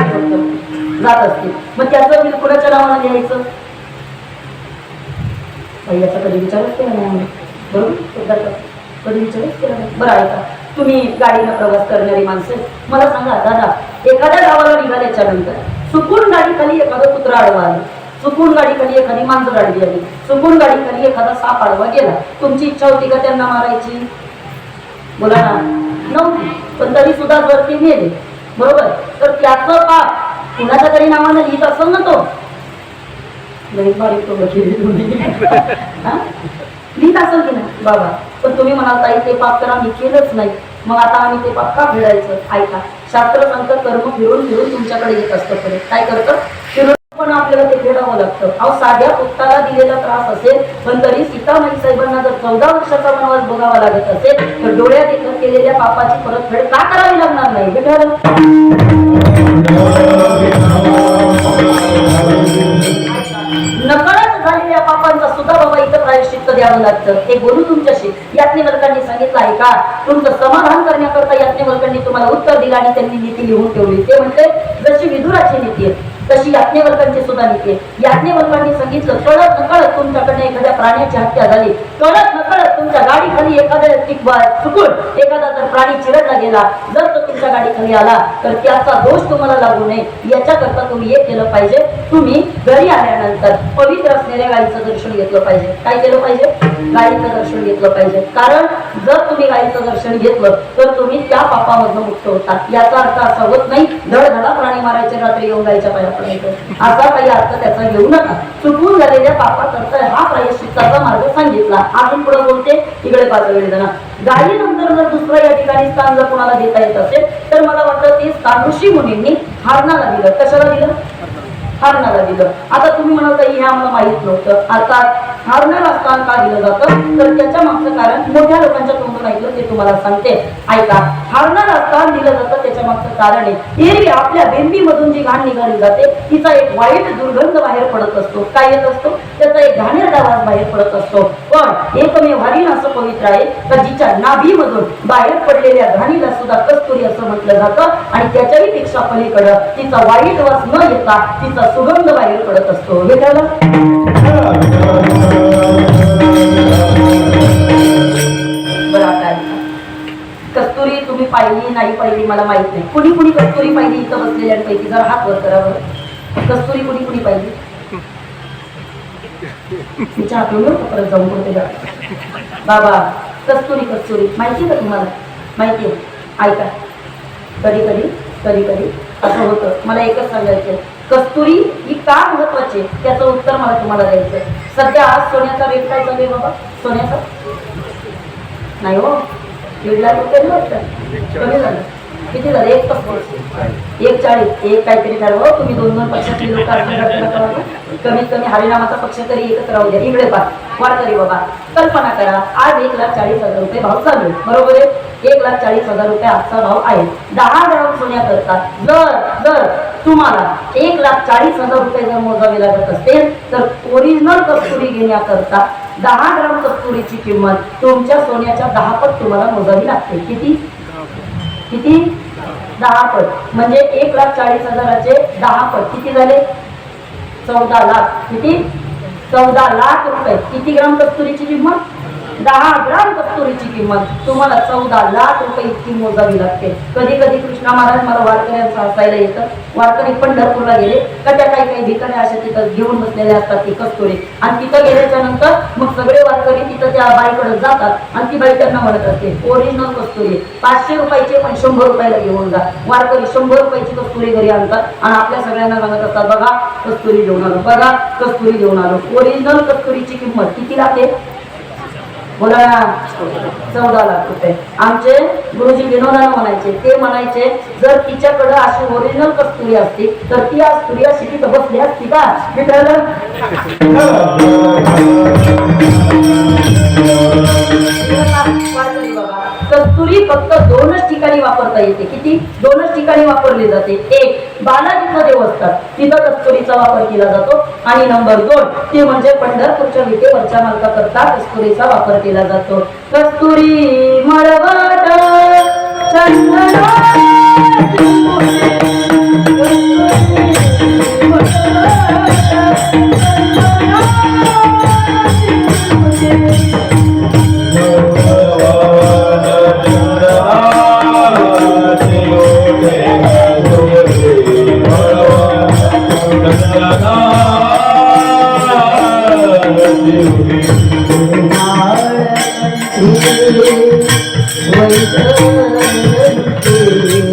जात असते. मग त्याचं बिल कुणाच्या नावानं लिहायचं? याचा कधी विचारच केला नाही आम्ही, बरोबर? कधी विचारच केला नाही. बरं ऐका, तुम्ही गाडीनं प्रवास करणारी माणसं, मला सांगा दादा, एखाद्या गावाला निघाल्याच्या नंतर चुकून गाडी खाली एखादं कुत्रा आडवा आलं, चुकून गाडी खाली एखादी मांजर आडवी आली, चुकून गाडी खाली एखादा साप आडवा गेला, तुमची इच्छा होती का त्यांना मारायची? बोला ना, नव्हती. पण तरी सुद्धा जर ते गेले, बरोबर, तर त्याचं पाप कुणाच्या तरी नावानं लिहित असेल ना, तो लिहित असेल की नाही बाबा? पण तुम्ही म्हणाल ताई ते पाप तर आम्ही केलंच नाही, मग आता आम्ही ते पाप का फेडायचं? ऐका, शास्त्र सांगतं कर्म फिरून फिरून तुमच्याकडे येत असतं. परत काय करतं? फिरून पण आपल्याला ते फेडावं लागतं. अहो, साध्या पुत्राला दिलेला त्रास असेल पण तरी सीतामाई साहेबांना जर 14 वर्षाचा वनवास भोगावा लागत असेल तर डोळ्यात देखत केलेल्या पापाची परतफेड का करावी लागणार नाही? बेटा, नकळत झालेल्या पापांचा सुद्धा बाबा इथं प्रायश्चित्त द्यावं लागतं. हे बोलू तुमच्याशी याज्ञवल्क्यांनी सांगितलं आहे का? तुमचं समाधान करण्याकरता याज्ञवल्क्यांनी तुम्हाला उत्तर दिलं आणि त्यांनी नीती लिहून ठेवली. ते म्हणते जशी विदुराची नीती आहे तशी याज्ञवल्क्यांची सुद्धा नीती आहे. याज्ञवल्क्यांनी सांगितलं कळत नकळत तुमच्याकडे एखाद्या प्राण्याची हत्या झाली, कळत नकळत तुमच्या गाडी खाली एखाद्या चुकून एखादा जर प्राणी चिरडला गेला, जर तो तुमच्या गाडीखाली आला तर त्याचा दोष तुम्हाला लागू नये याच्याकरता तुम्ही एक केलं पाहिजे, तुम्ही घरी आल्यानंतर पवित्र असलेल्या गायीचं दर्शन घेतलं पाहिजे. काय केलं पाहिजे? गायीचं दर्शन घेतलं पाहिजे. कारण जर तुम्ही गायीचं दर्शन घेतलं तर तुम्ही त्या पापामधून मुक्त होता. याचा अर्थ असा होत नाही धडधडा प्राणी मारायचे रात्री येऊन गायच्या पायापर्यंत, असा काही अर्थ त्याचा घेऊ नका. चुकून झालेल्या पापाकरता हा प्रायश्चित्ताचा मार्ग सांगितला. अजून पुढे बोलते तिकडे पाच वेळ जण गायीनंतर जर दुसरं या ठिकाणी स्थान जर कोणाला देता येत असेल तर मला वाटतं ते स्थान ऋषी मुनींनी हरणाला दिलं. कशाला दिलं? हरणाला दिलं. आता तुम्ही म्हणाल का हे आम्हाला माहित नव्हतं. आता हरणाला स्थान का दिलं जातं तर त्याच्या मागचं कारण मोठ्या लोकांच्या तोंडून ऐकलं ते तुम्हाला सांगते. ऐका, हरणाला स्थान दिलं जातं त्याच्या मागचं कारण आहे एरवी आपल्या बेंबीमधून जी घाण निघाली जाते तिचा एक वाईट दुर्गंध बाहेर पडत असतो. काय येत असतो? त्याचा एक घाणेरडा वास बाहेर पडत असतो. पण एकमेव हरिण असं पवित्र आहे का जिच्या नाभीमधून बाहेर पडलेल्या घाणीला सुद्धा कस्तुरी असं म्हटलं जातं आणि त्याच्याही पेक्षा पलीकडं तिचा वाईट वास न येता तिचा सुगंध बाहेर पडत असतो. हे त्याला कस्तुरी तुम्ही पाहिली नाही पाहिली मला माहित नाही. कुणी कुणी कस्तुरी पाहिली इथं बसलेल्यांपैकी जरा हात वर करा बरं. कस्तुरी कुणी कुणी पाहिली? तिच्या हातून परत जाऊन करते बाबा. कस्तुरी कस्तुरी माहिती का तुम्हाला? माहिती आहे. ऐका, कधी कधी कधी कधी असं होतं. मला एकच सांगायचं, कस्तुरी ही का महत्वाची त्याचं उत्तर मला तुम्हाला द्यायचं. सध्या आज सोन्याचा रेट काय चालू आहे बाबा? सोन्याचा नाही हो, 1.5 लाख रुपये कमी झालं. किती झालं? 1.40 एक काहीतरी ठरवं. तुम्ही 2-2 पक्षातली लोक कमीत कमी हरिनामाचा पक्ष तरी एकच राहू द्या. इकडे पा वारकरी बाबा कल्पना करा, आज 1,40,000 रुपये भाव चालू आहे. बरोबर आहे? 1,40,000 रुपये आजचा भाव आहे. 10 ग्राम सोन्या करता जर तुम्हाला 1,40,000 रुपये जर मोजावे लागत असेल तर ओरिजिनल कस्तुरी घेण्याकरता 10 ग्राम कस्तुरीची किंमत तुमच्या सोन्याच्या 10 पट तुम्हाला मोजावी लागते. किती? 10 पट. म्हणजे 1,40,000चे 10 पट किती झाले? 14 लाख. किती? 14 लाख रुपये. किती ग्राम कस्तुरीची किंमत? 10 ग्राम कस्तुरीची किंमत तुम्हाला 14 लाख रुपये इतकी मोजावी लागते. कधी कधी कृष्णा महाराज मला वारकऱ्यांचं हसायला येतं. वारकरी पंढरपूरला गेले का त्या काही भिकाऱ्या अशा तिथं घेऊन बसलेल्या असतात ती कस्तुरी आणि तिथं गेल्याच्या नंतर मग सगळे वारकरी तिथं त्या बाईकडे जातात आणि ती बाई त्यांना म्हणत असते ओरिजिनल कस्तुरी 500 रुपयाचे पण 100 रुपयाला घेऊन जा. वारकरी 100 रुपयाची कस्तुरी घरी आणतात आणि आपल्या सगळ्यांना सांगत असतात बघा कस्तुरी घेऊन आलो, बघा कस्तुरी घेऊन आलो. ओरिजिनल कस्तुरीची किंमत किती लागते? बोला ना, 14 लाख रुपये. आमचे गुरुजी विनोदानं म्हणायचे, ते म्हणायचे जर तिच्याकडे अशी ओरिजिनल कस्तुरी असती तर ती आज स्त्रिया शिटीत बसली असती का? कस्तुरी फक्त 2च ठिकाणी वापरता येते. किती? 2च ठिकाणी वापरली जाते. एक बालाजीचं देवस्थान, तिथं कस्तुरीचा वापर केला जातो आणि नंबर 2 ते म्हणजे पंढरपूरच्या विटेवरच्या मालकाकरता कस्तुरीचा वापर केला जातो. कस्तुरी मळवट चंदन वैद्य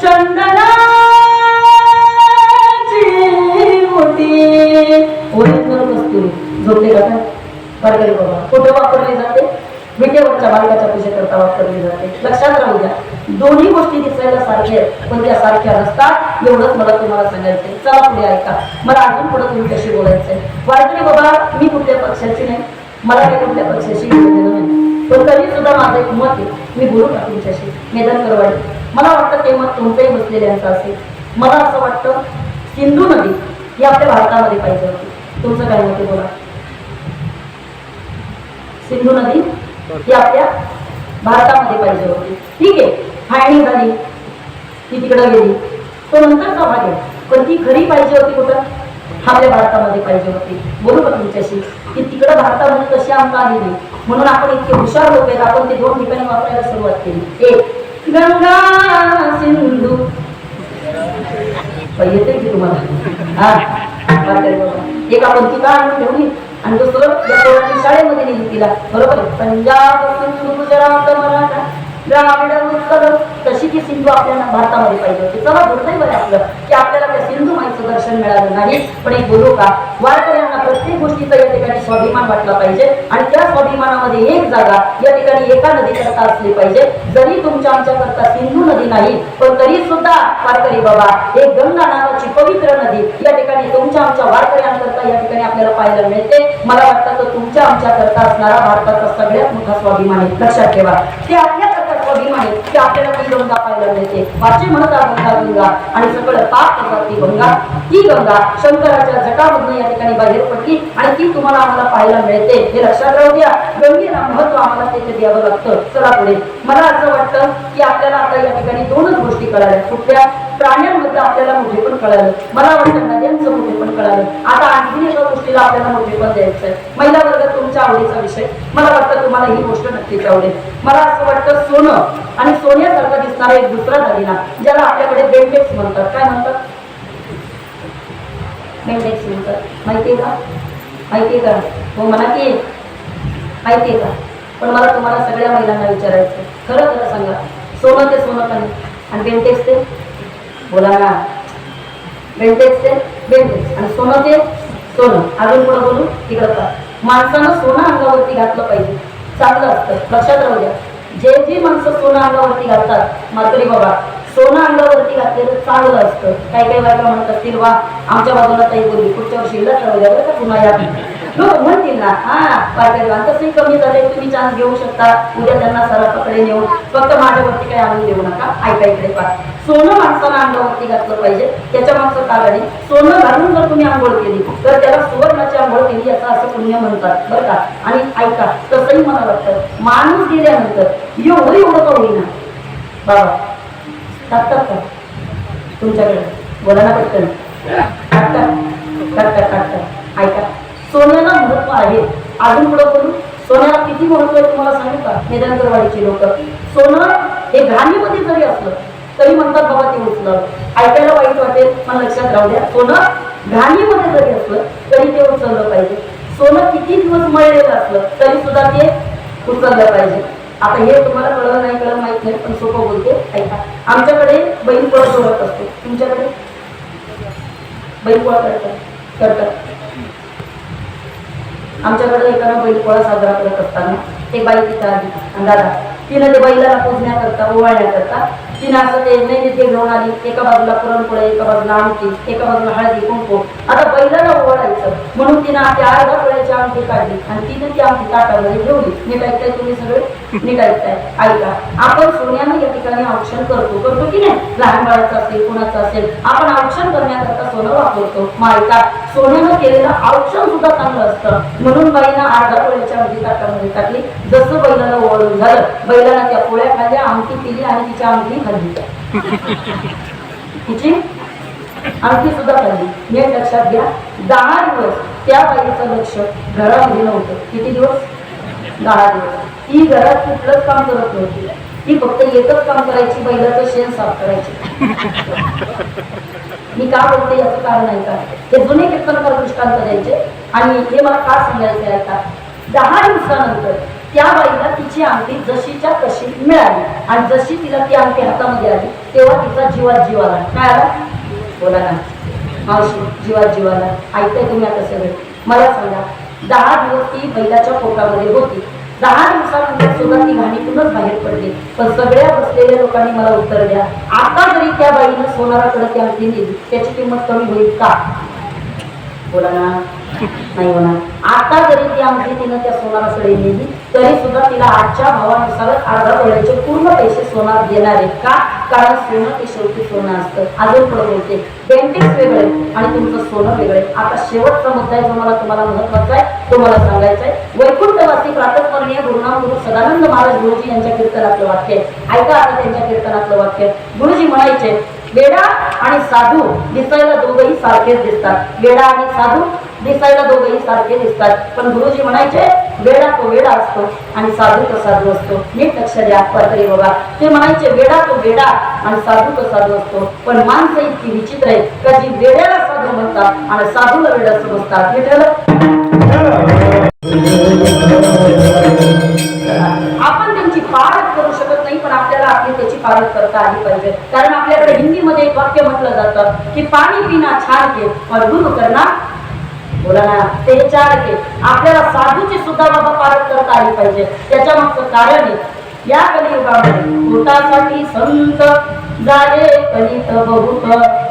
चंदनाची मोठी ओरिजिनल कस्तुरी झोपले का वारकरी बाबा कुठे वापरली जाते विटेवरच्या बालकाच्या पूजेकरता वापरली जाते लक्षात राहू द्या दोन्ही गोष्टी दिसायला सारख्या आहेत पण त्या सारख्या नसतात एवढंच मला तुम्हाला सांगायचंय चला पुढे ऐका मला अजून पुढे तुमच्याशी बोलायचंय वारकरी बाबा मी कुठल्या पक्षाची नाही मला काही कुठल्या पक्षाशी घेतलेलं नाही पण तरी सुद्धा माझं एक मत आहे मी बोलू का तुमच्याशी मैदान करवाडी मला वाटतं ते मत तुमचंही बसलेल्यांचं असेल मला असं वाटतं सिंधू नदी ही आपल्या भारतामध्ये पाहिजे होती तुमचं काय मत आहे बोला सिंधू नदी ही आपल्या भारतामध्ये पाहिजे होती ठीक आहे फायनल झाली ती तिकडे गेली तो नंतरचा भाग आहे पण ती खरी पाहिजे होती कुठं आपल्या भारतामध्ये पाहिजे होती बोलू का तुमच्याशी की तिकडं भारतामध्ये तशी आमचा आली नाही म्हणून आपण इतके हुशार लोक आहेत आपण ते दोन ठिकाणी वापरायला सुरुवात केली एक गंगा सिंधू येते की तुम्हाला हा एक आपण ती का आणून ठेवली आणि दुसरं या पोरांनी शाळेमध्ये नेली तिला बरोबर पंजाब सिंधू गुजरात मराठा द्राविड उत्तर तशी ती सिंधू आपल्याला भारतामध्ये पाहिजे होती चला दुर्दैव आहे आपलं की आपल्याला त्या सिंधू माईचं दर्शन मिळालं नाही पण एक बोलू का वारकऱ्यांना प्रत्येक गोष्टीचा या ठिकाणी स्वाभिमान वाटला पाहिजे आणि त्या स्वाभिमानामध्ये एक जागा या ठिकाणी एका नदीकरता असली पाहिजे जरी तुमच्या आमच्याकरता सिंधू नदी नाही पण तरी सुद्धा वारकरी बाबा एक गंगा नावाची पवित्र नदी या ठिकाणी तुमच्या आमच्या वारकऱ्यांकरता या ठिकाणी आपल्याला पाहायला मिळते मला वाटतं तो तुमच्या आमच्याकरता असणारा भारताचा सगळ्यात मोठा स्वाभिमान आहे लक्षात ठेवा ते आपल्याकरता स्वाभिमान आहे की आपल्याला ती गंगा पाहायला मिळते वाचे म्हणतात गंगा गंगा आणि सगळं पाप करतात ती गंगा शंकराच्या जटामधून या ठिकाणी बाहेर पडली आणि ती तुम्हाला आम्हाला पाहायला मिळते हे लक्षात राहू द्या गंगेला महत्व आम्हाला त्याचे द्यावं लागतं चला पुढे मला असं वाटतं की आपल्याला आता या ठिकाणी दोनच गोष्टी कळाल्या कुठल्या प्राण्यांमध्ये आपल्याला मोठेपण कळालं मला वाटतं नद्यांचं मोठेपण कळालं आता आणखी एका गोष्टीला आपल्याला मोठेपण द्यायचं आहे महिला वर्गात तुमच्या आवडीचा विषय मला वाटतं तुम्हाला ही गोष्ट नक्कीच आवडेल मला असं वाटतं सोनं आणि सोन्यासारखा दिसणारा एक दुसरा दागिना ज्याला आपल्याकडे बेंटेक्स म्हणतात काय म्हणतात बेंटेक्स म्हणतात माहितीये का हो म्हणा की माहितीये का पण मला तुम्हाला सगळ्या महिलांना विचारायचं खरं खरं सांगा सोनं ते सोनं का नाही आणि बेंटेक्स ते बोला ना बेंटेक्स ते बेंटेक्स आणि सोनं ते सोनं अजून पुढे बोलू तिकडं का माणसानं सोनं अंगावरती घातलं पाहिजे चांगलं असतं लक्षात राहू द्या जे माणसं सोनं अंगावरती घालतात मात्र बाबा सोनं अंगावरती घातलेलं चांगलं असतं काही बायका म्हणत असतील वा आमच्या बाजूला ताई बोलली पुढच्या वर्षी इल्लत राहू द्या बरं का पुन्हा या लोक म्हणतील ना तसंही कमी झाले तुम्ही चान्स घेऊ शकता उद्या त्यांना सराफाकडे नेऊन फक्त माझ्यावरती काही आणून देऊ नका ऐका इकडे पहा सोनं माणसानं अंगावरती घातलं पाहिजे त्याच्या मागचं कारण सोनं घालून जर तुम्ही आंघोळ केली तर त्याला सुवर्णाची आंघोळ केली याचं असं पुण्य म्हणतात बरं का आणि ऐका तसंही मला वाटतं माणूस गेल्यानंतर एवढं का होईना बाबा टाकतात का तुमच्याकडे बोला ना पटकन टाकतात ऐका सोन्याला महत्व आहे अजून पुढे बोलू सोन्याला किती महत्व आहे तुम्हाला सांगू का निदानकरवाडीची लोक सोनं हे घाणीमध्ये जरी असलं तरी म्हणतात बाबा ते उचलावं ऐकायला वाईट वाटेल पण लक्षात राहू द्या सोनं घाणीमध्ये जरी असलं तरी ते उचललं पाहिजे सोनं किती दिवस मळलेलं असलं तरी सुद्धा ते उचललं पाहिजे आता हे तुम्हाला कळलं नाही कळलं माहित नाही पण सोपं बोलते ऐका आमच्याकडे बैलपोळा जोडत असतो तुमच्याकडे बैलपोळा करतात आमच्याकडे एकानं बैलपोळा साजरा करत असताना एक बाई तिचा आधी दादा तिनं ते बैलाला पूजण्याकरता ओवाळण्याकरता तिनं असं ते नैवेद्य घेऊन आली एका बाजूला पुरणपोळी एका बाजूला आमटी एका बाजूला हळदी कुंकू आता बैलाला ओवाळायचं म्हणून तिनं आपल्या अर्धा पोळ्याची आमटी काढली आणि तिनं ती आमटी ताटामध्ये ठेवली नीट ऐकताय तुम्ही सगळे नीट ऐकताय ऐका आपण सोन्यानं या ठिकाणी औक्षण करतो की नाही लहान बाळाचं असेल कुणाचं असेल आपण औक्षण करण्याकरता सोनं वापरतो मग ऐका सोन्यानं केलेलं औक्षण सुद्धा चांगलं असतं म्हणून बाईनं अर्धा पोळ्याची आमटी ताटामध्ये टाकली जसं बैलाला ओवाळून झालं बैलाला त्या पोळ्या खाल्ल्या आमटी पिली आणि तिच्या आमटी खाल्ली तिची आमटी सुद्धा खाल्ली नीट लक्षात घ्या 10 दिवस त्या बाईचं लक्ष घरामध्ये नव्हतं किती दिवस 10 दिवस ती घरात कुठलंच काम करत नव्हती ती फक्त एकच काम करायची बैलाचं शेण साफ करायची मी का बोलते याचं कारण आहे का हे जुने कीर्तनकार दृष्टांत द्यायचे आणि हे मला का सांगायचे आहे का 10 दिवसानंतर त्या बाईला तिची अंगठी जशीच्या तशी मिळाली आणि जशी तिला ती अंगठी हातामध्ये आली तेव्हा तिचा जीवात जीव आला. काय आला? बोला ना मावशी, जीवात जीव आला. ऐकताय तुम्ही आता सगळे? मला सांगा, 10 दिवस ती बैलाच्या पोटामध्ये होती. 10 दिवसानंतर सुद्धा ती घाणीतूनच बाहेर पडली. पण सगळ्या बसलेल्या लोकांनी मला उत्तर द्या, आता जरी त्या बाईनं सोनाराकडे ती अंगठी नेली त्याची किंमत कमी होईल का? बोला ना, नाही होणार. आता जरी ती अंगठी तिनं त्या सोनाराकडे नेली तरी सुद्धा तिला आजच्या भावानुसार अर्धा तोळ्याचे पूर्ण पैसे सोनार देणार आहेत. का? कारण सोनं ते शेवटी सोनं असतं. अजून पुढे बोलते, पेंटिंग वेगळे आणि तुमचं सोनं वेगळे. आता शेवटचा मुद्दा आहे जो मला तुम्हाला महत्वाचा आहे, तो मला सांगायचा आहे. वैकुंठवासी प्रातस्मरणीय गुरुनाम गुरु सदानंद महाराज गुरुजी यांच्या कीर्तनातलं वाक्य आहे. ऐका आता त्यांच्या कीर्तनातलं वाक्य. गुरुजी म्हणायचे, वेडा आणि साधू दिसायला दोघंही सारखेच दिसतात. वेडा आणि साधू दिसायला दोघंही सारखे दिसतात, पण गुरुजी म्हणायचे वेडा तो वेडा असतो आणि साधू तो साधू असतो. नीट लक्ष द्या पात्री बाबा. ते म्हणायचे वेडा तो वेडा आणि साधू तो साधू असतो, पण माणसं इतकी विचित्र आहे का जी वेड्याला साधू म्हणतात आणि साधूला वेडा समजतात. हे ठरलं. आपण त्यांची पारख करू शकत नाही, पण आपल्याला आपली त्याची पारख करता आली पाहिजे. कारण आपल्याकडे हिंदीमध्ये एक वाक्य म्हटलं जातं की पाणी पिना छान के और गुरु करना, बोला ना, ते 4 के. आपल्याला साधूची सुद्धा बाबा पारख करता आली पाहिजे. त्याच्या मागचं कारण आहे, या कलियुगामध्ये पोटासाठी संत झाले कलित बहुत.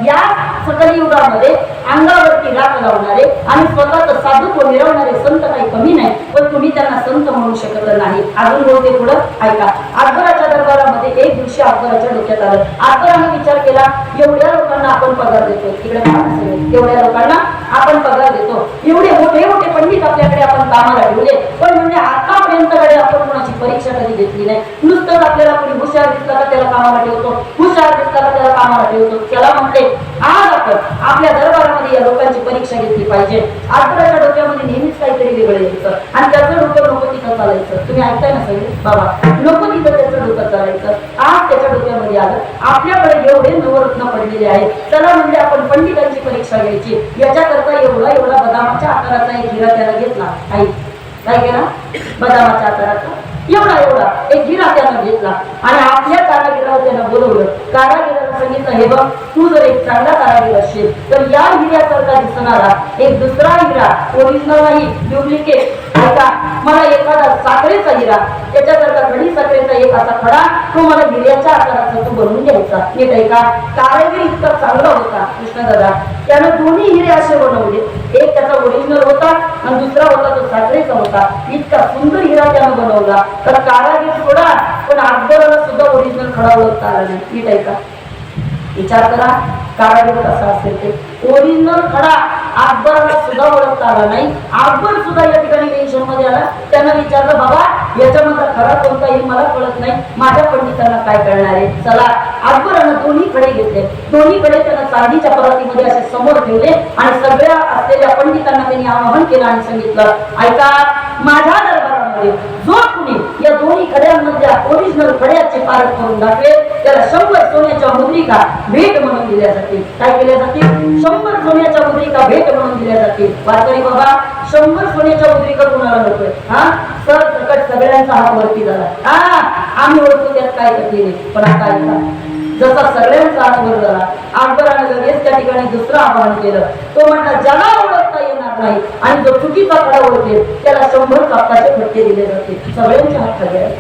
या कलियुगामध्ये अंगावरती राख लावणारे आणि स्वतःच साधुत्व मिळवणारे संत काही कमी नाही, पण तुम्ही त्यांना संत म्हणू शकत नाही. अजून बोलते पुढं, ऐका. अकबराच्या दरबारामध्ये एक दिवशी अकबराच्या डोक्यात आलं. अकबराने विचार केला, एवढ्या लोकांना आपण पगार देतो, तिकडे एवढ्या लोकांना आपण पगार देतो, एवढे मोठे मोठे पंडित आपल्याकडे आपण कामाला ठेवले, पण म्हणजे आतापर्यंत आपण कोणाची परीक्षा कधी घेतली नाही. नुसतंच आपल्याला कोणी हुशार दिसला का त्याला कामाला ठेवतो, हुशार दिसला का त्याला कामाला ठेवतो. त्याला म्हणते आज आपण आपल्या दरबारामध्ये या लोकांची परीक्षा घेतली पाहिजे. अकबराच्या डोक्यामध्ये नेहमीच काहीतरी वेगळं यायचं आणि त्याचं डोकं नको तिथं चालायचं. तुम्ही ऐकताय ना सगळे बाबा, नको तिथं त्याचं डोकं चालायचं. आज त्याच्या डोक्यामध्ये आलं, आपल्याकडे एवढे नवरत्न पडलेले आहेत, चला म्हणजे आपण पंडितांची परीक्षा घ्यायची. याच्याकरता एवढा एवढा बदामाच्या आकाराचा एक हिरा त्याला घेतला. काय केला? बदामाच्या आकाराचा एवढा एक हिरा त्यानं घेतला आणि आपल्या कारागिराला त्यानं बोलवलं. कारागिराला सांगितलं, हे बघ, तू जर एक चांगला कारागीर असशील तर या हिऱ्यासारखा दिसणारा एक दुसरा हिरा, ओरिजिनल नाही डुप्लिकेट, ऐका, मला एखादा साखरेचा हिरा, त्याच्यासारखा खडी साखरेचा एक असा खडा, तो मला हिऱ्याच्या आकाराचा तो बनवून द्यायचा. नीट ऐका. कारागीर इतका चांगला होता कृष्णदादा, त्यानं दोन्ही हिरे असे बनवले. एक त्याचा ओरिजिनल होता आणि दुसरा होता तो साखरेचा होता. इतका सुंदर हिरा त्यानं बनवला. तर कारागीर सोडा, पण अकबराला सुद्धा ओरिजिनल खडा ओळखता आला नाही. नीट ऐका, विचार करा, कारागीर कसा असेल ते. ओरिजिनल खडा अकबराला सुद्धा ओळखता आला नाही. अकबर सुद्धा या ठिकाणी टेन्शन मध्ये आला. त्यानं विचारलं, बाबा याच्यामध्ये खडा कोणता येईल मला कळत नाही, माझ्या पंडितांना काय करणार आहे. चला, अकबरानं दोन्ही खडे घेतले. दोन्ही खडे त्यानं चांदीच्या परातीमध्ये असे समोर ठेवले आणि सगळ्या असलेल्या पंडितांना त्यांनी आवाहन केलं आणि सांगितलं, ऐका, माझ्या दरबारामध्ये जो कुणी या दोन्ही खड्यांमधल्या ओरिजिनल खड्याची पारख करून दाखवेल त्याला 100 सोन्याच्या मुद्रिका भेट म्हणून दिल्या जातील. काय केल्या जातील? 100 सोन्याच्या मुद्रिका भेट म्हणून दिल्या जातील. वारकरी बाबा, 100 सोन्याच्या मुद्रिका कुणाला नकोय? हा, सर सकट सगळ्यांचा हात वरती झाला. हा, आम्ही ओळखतो त्यात काय कठीण आहे. पण आता ऐका, जसा सगळ्यांचा हात वर झाला, अकबराने लगेच त्या ठिकाणी दुसरं आवाहन केलं. तो म्हणला, ज्याला ओळखता येणार नाही आणि जो चुकीचा खडा ओळखेल त्याला 100 कापताचे फटके दिले जातील. सगळ्यांचे हात खाली आहे.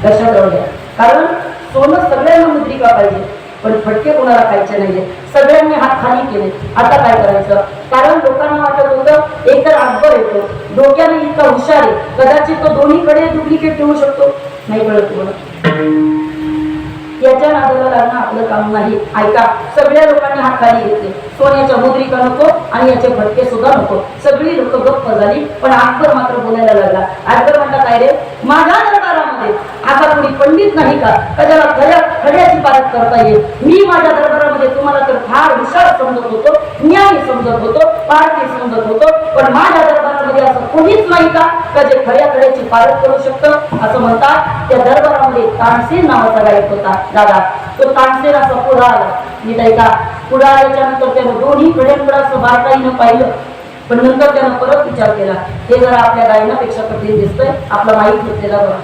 लक्षात राहू द्या, कारण सोनं सगळ्यांना मुद्रिका पाहिजे, पण फटके कोणाला खायचे नाहीये. सगळ्यांनी हात खाली केले. आता काय करायचं? कारण लोकांना वाटत होतं एकतर अकबर येतो, डोक्याने इतका हुशार आहे, कदाचित तो दोन्हीकडे डुप्लिकेट ठेवू शकतो. नाही कळत तुम्हाला? याच्या नादाला लागणं आपलं काम नाही. ऐका, सगळ्या लोकांनी हात खाली घेतले. सोन्याच्या मुद्रिका नको आणि याचे फटके सुद्धा नको. सगळी लोक गप्प झाली, पण अकबर मात्र बोलायला लागला. अकबर म्हणला, काय रे, माझ्या दरबारामध्ये आता कोणी पंडित नाही का ज्याला खड्याची पारख करता येईल? मी माझ्या दरबारामध्ये तुम्हाला तर फार हुशार समजत होतो, न्यायी समजत होतो, पारखी समजत होतो, पण माझ्या दरबारामध्ये असं कोणीच नाही का जे खड्या खड्याची पारख करू शकतं? असं म्हणतात. त्या दरबारामध्ये तानसेन नावाचा गायक होता दादा. तो तानसेन असा पुढे आला. मी ऐका, पुढे आल्याच्या नंतर त्यानं दोन्ही कड्यांकडे असं बारकाईनं पाहिलं. पण नंतर त्यानं परत विचार केला, हे जरा आपल्या गायनापेक्षा कठीण दिसतंय, आपला माईक घेतलेला बघा.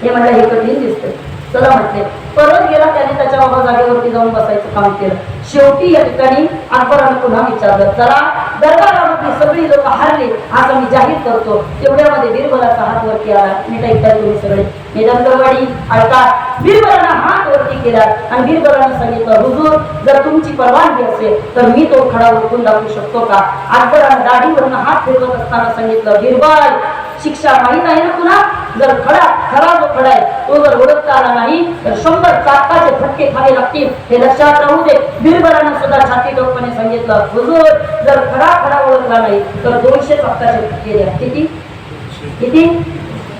हे म्हणलं हे कठीण दिसतंय, चला म्हटले. परत गेला, त्याने त्याच्या बाबा जागेवरती जाऊन बसायचं काम केलं. शेवटी या ठिकाणी अकबरानं पुन्हा विचारलं, चला दरबारामधली सगळी लोक हारले असं मी जाहीर करतो. तेवढ्यामध्ये बिरबलाचा हात वरती आला. नीट ऐकताय तुम्ही सगळे, मेदांतरवाडी ऐका. बिरबलानं हात वरती केला आणि बिरबलानं सांगितलं, हुजूर जर तुमची परवानगी असेल तर मी तो खडा ओळखून दाखवू शकतो का? अकबरानं दाढीवरनं हात फिरवत असताना सांगितलं, बिरबल शिक्षा माहीत आहे ना तुला? जर खरा जो खडा आहे तो जर ओळखता आला नाही तर 100 चाकाचे फटके खावे लागतील, हे लक्षात राहू दे. बिरबलानं सुद्धा छाती टोकपणे सांगितलं, हुजूर जर खडा ओळखला नाही तर 200 चाकाचे फटके द्या. किती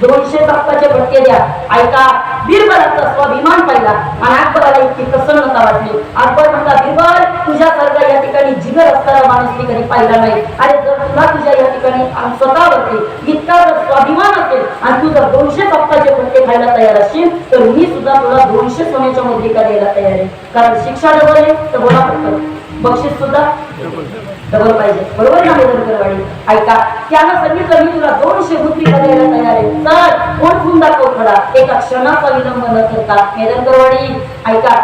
200 चाकाचे फटके द्या. ऐका, बिरबलाचा स्वाभिमान पाहिला आणि अकबराला इतकी प्रसन्नता वाटली. अकबर म्हणता, बिरबल तुझ्यासारखा या ठिकाणी जिगर असणारा माणूस मी कधी पाहिला नाही. अरे जर तुला तुझ्या या ठिकाणी स्वतःवरती इतका जर स्वाभिमान असेल आणि तू जर 200 चाकाचे फटके खायला तयार असशील तर मी सुद्धा तुला 200 सोन्याच्या मुद्रिका द्यायला तयार आहे. कारण शिक्षा डबल आहे तर बोला पटकन, बक्षीस सुद्धा डबल पाहिजे. बरोबर ना मेदनकरवाडी? ऐका, त्यानं सांगितलं मी तुला 200 मुद्रिका द्यायला तयार आहे. चल ओळखून दाखव खडा. एका क्षणाचा विलंब न करता मेदनकरवाडी ऐका,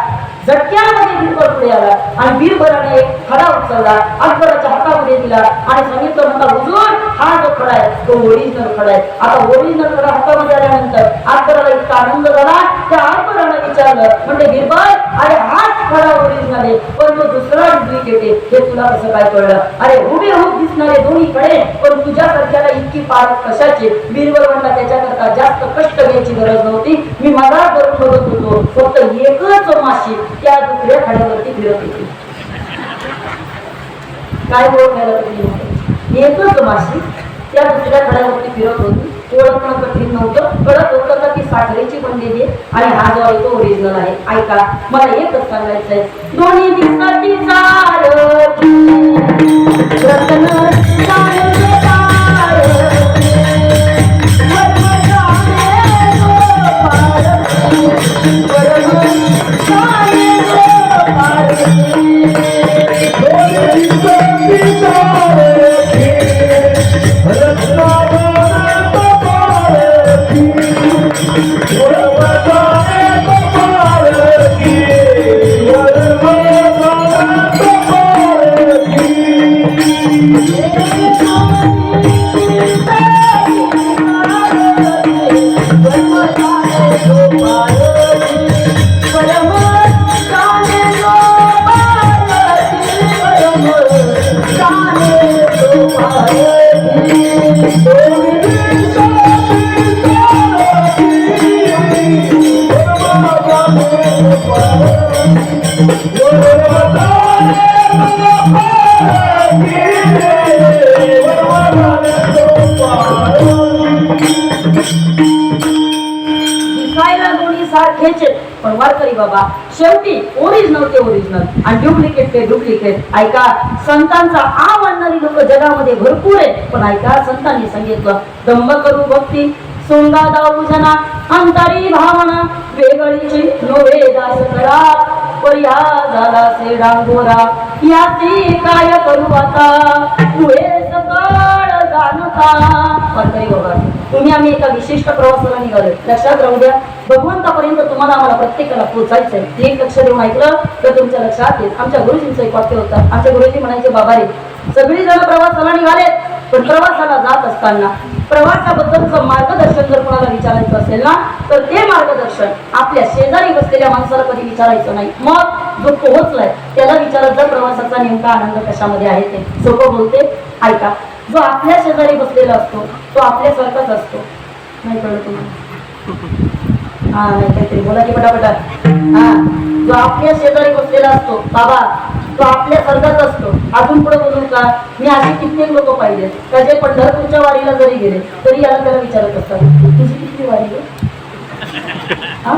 झटक्यामध्ये बिरबल पुढे आला आणि बिरबलाने एक खडा उचलला, अकबराच्या हातामध्ये दिला आणि सांगितलं, म्हणता हुजूर हा जो खडा आहे तो ओरिजिनल खडा आहे. आता ओरिजिनल खडा हातामध्ये आल्यानंतर अकबराला इतका आनंद झाला, त्या अकबरानं विचारलं, म्हणजे बिरबल अरे हाच खडा ओरिजिनल आहे पण तो दुसरा डुप्लिकेट आहे, हे तुला कसं काय कळलं? अरे हुबेहूब दिसणारे दोन्ही खडे पण तुझ्यासारख्याला इतकी पारख कशाची? बिरबल म्हणला, त्याच्याकरता जास्त कष्ट घ्यायची गरज नव्हती. मी मला करून बघत होतो, फक्त एकच माशी त्या दुसऱ्या खड्यावरती फिरत होती. काय ओळखायला कठीण होतं? एकच माशी त्या दुसऱ्या खड्यावरती फिरत होती. ओळखणं कठीण नव्हतं, कळत होतं का ती साखरेची बनलेली आहे आणि हा जो आहे तो ओरिजिनल आहे. ऐका, मला एकच सांगायचं आहे, दोन्ही दिवसाची पण वारकरी बाबा शेवटी ओरिजिनल ते ओरिजिनल आणि डुप्लिकेट ते डुप्लिकेट. ऐका, संतांचा आ मानणारी लोक जगामध्ये भरपूर आहे, पण ऐका संतांनी सांगितलं, दंभ करू भक्ती सोंगा दाऊ जना अंतरी भावना वेगळीची नोवे दास करा पर्या झाला से डांगोरा याची काय करू आता पुढे सकाळ जाणता. वारकरी बाबा तुम्ही आम्ही एका विशिष्ट प्रवासाला निघालो, लक्षात राहू द्या. भगवंतापर्यंत तुम्हाला आम्हाला प्रत्येकाला पोहोचायचं आहे. एक लक्ष देऊन ऐकलं तर तुमच्या लक्षात येईल. आमच्या गुरुजींचं एक वाक्य होतं. आमच्या गुरुजी म्हणायचे, बाबा रे सगळी जण प्रवासाला निघालेत, पण प्रवासाला जात असताना प्रवासाबद्दलचं मार्गदर्शन जर कोणाला विचारायचं असेल ना तर ते मार्गदर्शन आपल्या शेजारी बसलेल्या माणसाला कधी विचारायचं नाही. मग जो पोहोचलाय त्याला विचारत जर प्रवासाचा नेमका आनंद कशामध्ये आहे ते. सोपं बोलते, ऐका, जो आपल्या शेजारी बसलेला असतो तो आपल्यासारखाच असतो. नाही कळलं तुम्हाला? हा नाही काहीतरी बोला की पटापटा. हा, जो आपल्या शेजारी बसलेला असतो बाबा तो आपल्यासारखाच असतो. अजून पुढे बोलू का? मी असे कित्येक लोक पाहिले का जे पंढरपूरच्या वारीला जरी गेले तरी याला त्याला विचारत असतात, तुझी किती वारी आहे? हा,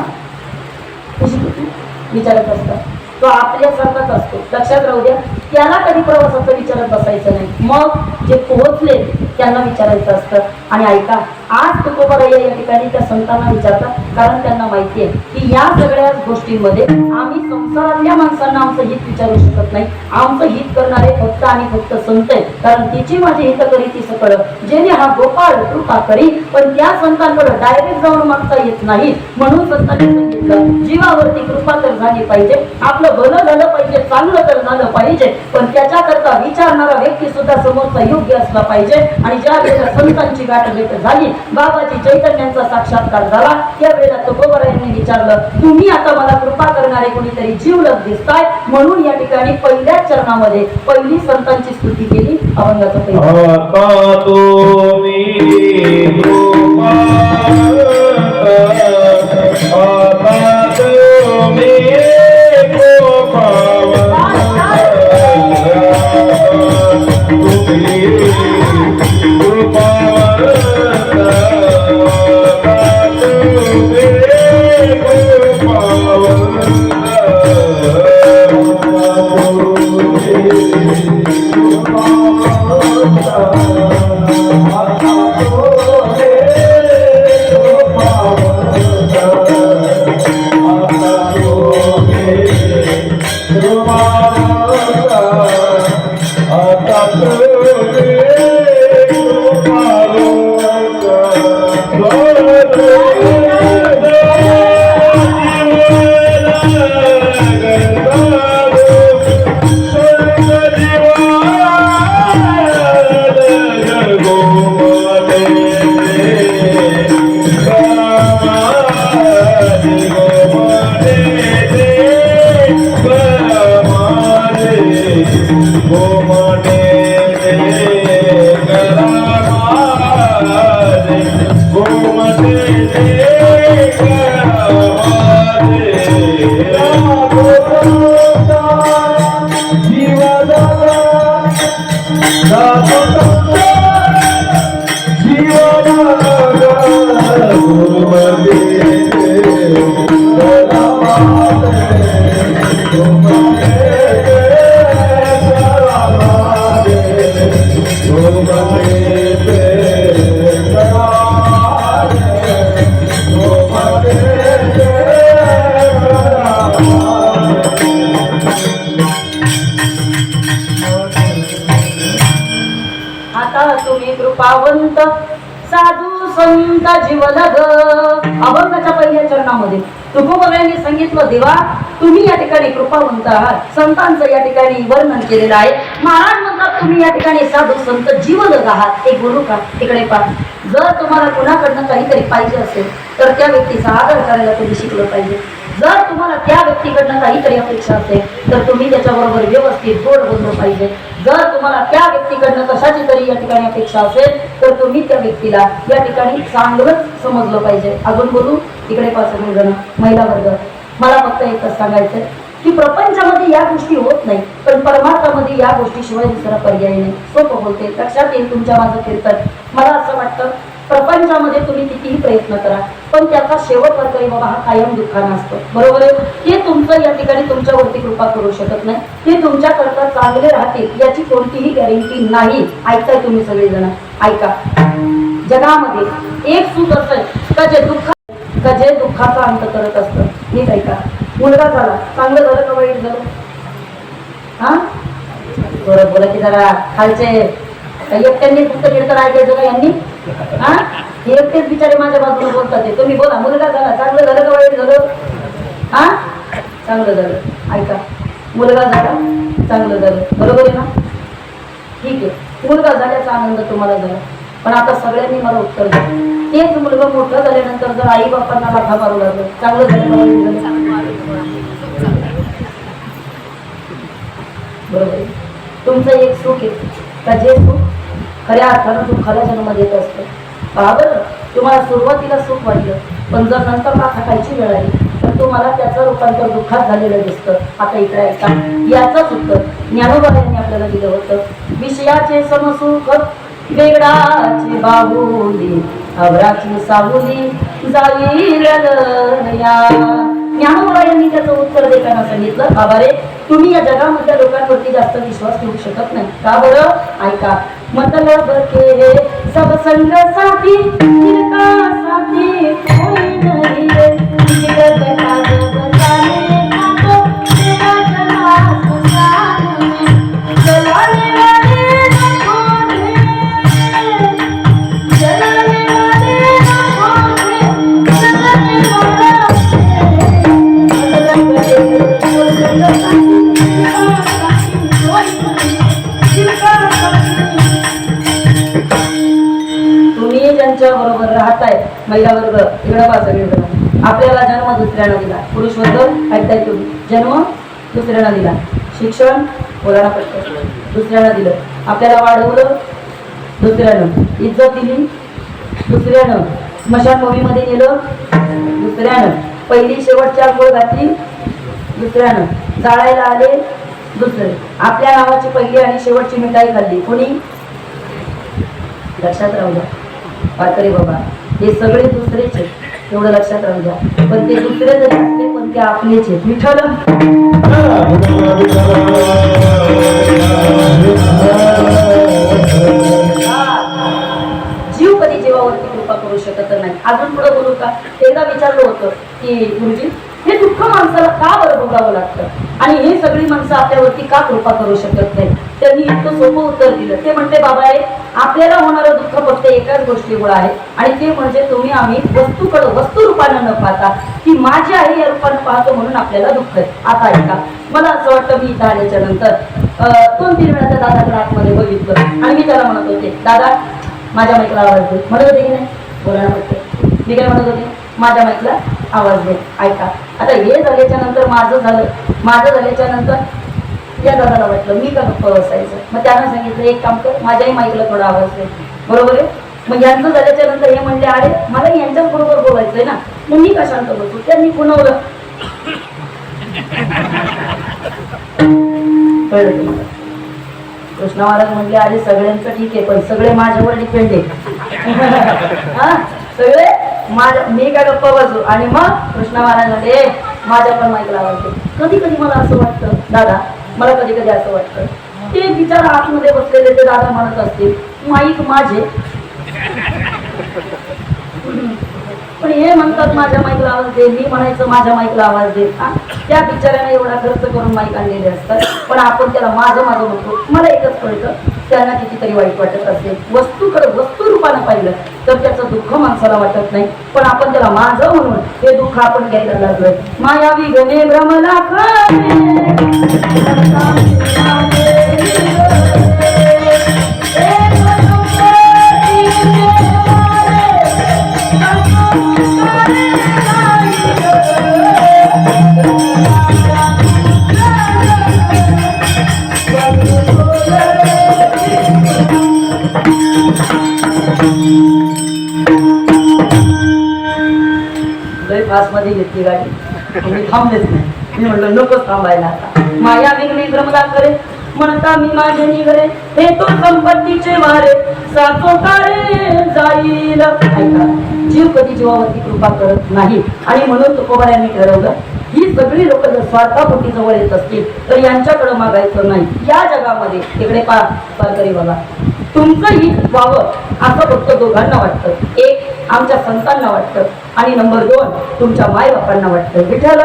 तुझी किती विचारत असतात. तो आपल्यासारखाच असतो, लक्षात राहू द्या. त्याला कधी प्रवासाचं विचारत बसायचं नाही. मग जे पोहोचले त्यांना विचारायचं असतं. आणि ऐका, आज तुकोबाराय या ठिकाणी त्या संतांना विचारतात, कारण त्यांना माहिती आहे की या सगळ्या गोष्टींमध्ये आम्ही संसारातल्या माणसांना आमचं हित विचारू शकत नाही. आमचं हित करणारे फक्त आणि फक्त संत आहेत, कारण तिची माझी हित करी ती सकळ, जेणे हा गोपाळ कृपा करी. पण त्या संतांकडे डायरेक्ट जाऊन मागता येत नाही. म्हणून संतांनी सांगितलं, जीवावरती कृपा तर झाली पाहिजे, आपलं भलं झालं पाहिजे, चांगलं तर झालं पाहिजे, पण त्याच्याकरता विचारणारा व्यक्ती सुद्धा समोरचा योग्य असला पाहिजे. आणि ज्या वेळेला संतांची गाठ भेट झाली, बाबाजी चैतन्यांचा साक्षात्कार झाला, त्यावेळेला तुकोबारायांनी विचारलं, तुम्ही आता मला कृपा करणारे कोणीतरी जीवलग दिसताय. म्हणून या ठिकाणी पहिल्याच चरणामध्ये पहिली संतांची स्तुती केली. अभंगाचा कृपावंत साधू संत जीवलग. अभंगाच्या पहिल्या चरणामध्ये तुकोबारायांनी सांगितलं, देवा तुम्ही या ठिकाणी कृपावंत आहात. संतांचं या ठिकाणी वर्णन केलेलं आहे. महाराज म्हणतात, तुम्ही या ठिकाणी साधू संत जीवलग आहात. एक बोलू का, तिकडे पहा. जर तुम्हाला कुणाकडनं काहीतरी पाहिजे असेल तर त्या व्यक्तीचा आदर करायला तुम्ही शिकलं पाहिजे. जर तुम्हाला त्या व्यक्तीकडनं काहीतरी अपेक्षा असेल तर तुम्ही त्याच्याबरोबर व्यवस्थित गोड बोललं पाहिजे. जर तुम्हाला त्या व्यक्तीकडनं कशाची तरी या ठिकाणी अपेक्षा असेल तर तुम्ही त्या व्यक्तीला या ठिकाणी चांगलंच समजलं पाहिजे. अजून बोलू, इकडे पहा सगळेजण, महिला वर्ग, मला फक्त एकच सांगायचंय की प्रपंचामध्ये या गोष्टी होत नाही, पण परमार्थामध्ये या गोष्टीशिवाय दुसरा पर्याय नाही. सोपं बोलते, लक्षात येईल तुमच्या माझं कीर्तन. मला असं वाटतं, प्रपंचामध्ये तुम्ही कितीही प्रयत्न करा, पण त्याचा शेवट वरकरी बाबा हा कायम दुःखानं असतो. बरोबर आहे? ते तुमचं या ठिकाणी तुमच्यावरती कृपा करू शकत नाही. ते तुमच्याकरता चांगले राहतील याची कोणतीही गॅरंटी नाही. ऐकताय तुम्ही सगळेजण? ऐका, जगामध्ये एक सुख असेल का जे दुःखाचा अंत करत असतं. नीट ऐका, मुलगा झाला, चांगलं झालं का वाईट झालं? हा बरं बोला की जरा, खालचे एकट्यांनी फक्त कीर्तन ऐकायचं का यांनी? हा एकटेच बिचारे माझ्या बाजूने बोलतात. तुम्ही बोला, मुलगा झाला, चांगलं झालं का वाईट झालं? हा चांगलं झालं. ऐका, मुलगा झाला, चांगलं झालं, बरोबर आहे ना? ठीक आहे, मुलगा झाल्याचा आनंद तुम्हाला झाला. पण आता सगळ्यांनी मला उत्तर द्या, तेच मुलगा मोठं झाल्यानंतर जर आई बापांना लाथा मारू लागलं, चांगलं झालं का वाईट झालं? बरोबर आहे. तुमचं एक सुख आहे का जे सुख खऱ्या अर्थानं दुःखाला जन्म देत असतं. बरोबर, तुम्हाला सुरुवातीला सुख वाटलं, पण जर नंतर माथा खायची वेळ आली तर तुम्हाला त्याचं रूपांतर दुःखात झालेलं दिसतं. आता इकडे ऐका, याचंच उत्तर ज्ञानोबा यांनी आपल्याला दिलं होतं. विषयाचे समसुख वेगळाची बाहुली, अवराची सावली जाईल या. ज्ञानोबा यांनी त्याचं उत्तर देताना सांगितलं, बाबा रे, तुम्ही या जगामधल्या लोकांवरती जास्त विश्वास ठेवू शकत नाही. का बरं? ऐका, मतलब के सब संग साथी जिनका साथी कोई नहीं है जिगर का जब जाने का तो तेरा चला संसार में जलाने वाले न खोजे जलाने वाले न खोजे जलाने वाला मतलब के सब संग साथी कोई नहीं जिनका तुम्ही ज्यांच्या बरोबर राहताय महिला वर्ग इकडे पहा सगळीकडे आपल्याला जन्म दुसऱ्यानं दिला पुरुष वर्ग ऐकताय तुम्ही जन्म दुसऱ्यानं दिला शिक्षण बोलायला पडतं दुसऱ्यानं दिलं आपल्याला वाढवलं दुसऱ्यानं इज्जत दिली दुसऱ्यानं स्मशानभूमीमध्ये नेलं दुसऱ्यानं पहिली शेवटची आंघोळ घातली दुसऱ्यानं जाळायला आले दुसरे आपल्या नावाची पहिली आणि शेवटची मिठाई खाल्ली कोणी लक्षात राहू द्या वारकरी बाबा हे सगळे दुसरेच आहेत एवढं लक्षात राहू द्या पण ते दुसरे जरी असते पण ते आपलेच आहेत विठ्ठल जीव कधी जीवावरती कृपा करू शकत नाही अजून पुढे बोलू का एकदा विचारलं होतं की गुरुजी हे दुःख माणसाला का बरं भोगावं लागतं आणि हे सगळी माणसं आपल्यावरती का कृपा करू शकत नाही त्यांनी इतकं सोपं उत्तर दिलं ते म्हणते बाबा आपल्याला होणारं दुःख फक्त एकाच गोष्टीमुळे आहे आणि ते म्हणजे तुम्ही आम्ही वस्तूकडे वस्तू रूपानं न पाहता ती माझी आहे या रूपानं पाहतो म्हणून आपल्याला दुःख आहे आता ऐका मला असं वाटतं मी इथं आल्याच्या नंतर 2-3 वेळा त्या दादाकडे आतमध्ये बघितलं आणि मी त्याला म्हणत होते दादा माझ्या माईकला आवाज दे म्हणत होते की नाही बोलायला वाटतं मी काय म्हणत होते माझ्या माईकला आवाज दे ऐका आता हे झाल्याच्या नंतर माझं झाल्याच्या नंतर या दादाला वाटलं मी का गप्प बसायचं मग त्यानं सांगितलं एक काम कर माझ्याही माईकला थोडा आवाज दे बरोबर आहे मग यांचं झाल्याच्या नंतर हे म्हणले अरे मला यांच्याच बरोबर बोलायचंय ना मग मी का शांत बसू त्यांनी पुनवलं कळलं तुम्हाला कृष्ण महाराज म्हणले अरे सगळ्यांचं ठीक आहे पण सगळे माझ्यावर डिपेंड आहे हा सगळे मी काय गप्पा बसू आणि मग कृष्ण महाराज म्हणले माझ्या पण माईकला आवाज दे कधी कधी मला असं वाटतं दादा मला कधी कधी असं वाटतं ते विचार आतमध्ये बसलेले ते दादा म्हणत असतील माईक माझे पण हे म्हणतात माझ्या माईकला आवाज दे मी म्हणायचं माझ्या माईकला आवाज दे त्या बिचाऱ्याने एवढा खर्च करून माईक आणलेले असतात पण आपण त्याला माझं म्हणतो मला एकच कळतं त्यांना कितीतरी वाईट वाटत असेल वस्तूकडे वस्तू रूपानं पाहिलं तर त्याचं दुःख माणसाला वाटत नाही पण आपण त्याला माझं म्हणून हे दुःख आपण घ्यायला लागलोय मायावी गणे भ्रमला मध्ये घेतली गाडी मी थांबलेच नाही मी म्हणलं नकोच थांबायला आता माया विघ्ने भ्रमला करे म्हणता मी माझे निघरे हे तो संपत्तीचे वारे साचो कारे जाईल ऐका जीव कधी जीवावरती कृपा करत नाही आणि म्हणून तुकोबाऱ्यांनी ठरवलं ही सगळी लोक जर स्वार्थापोटी जवळ येत असतील तर यांच्याकडे मागायचं नाही या जगामध्ये तिकडे पारकरी बघा तुमचं हित व्हावं असं फक्त दोघांना वाटतं एक आमच्या संतांना वाटतं आणि नंबर 2 तुमच्या माय बापांना वाटतं विठ्ठल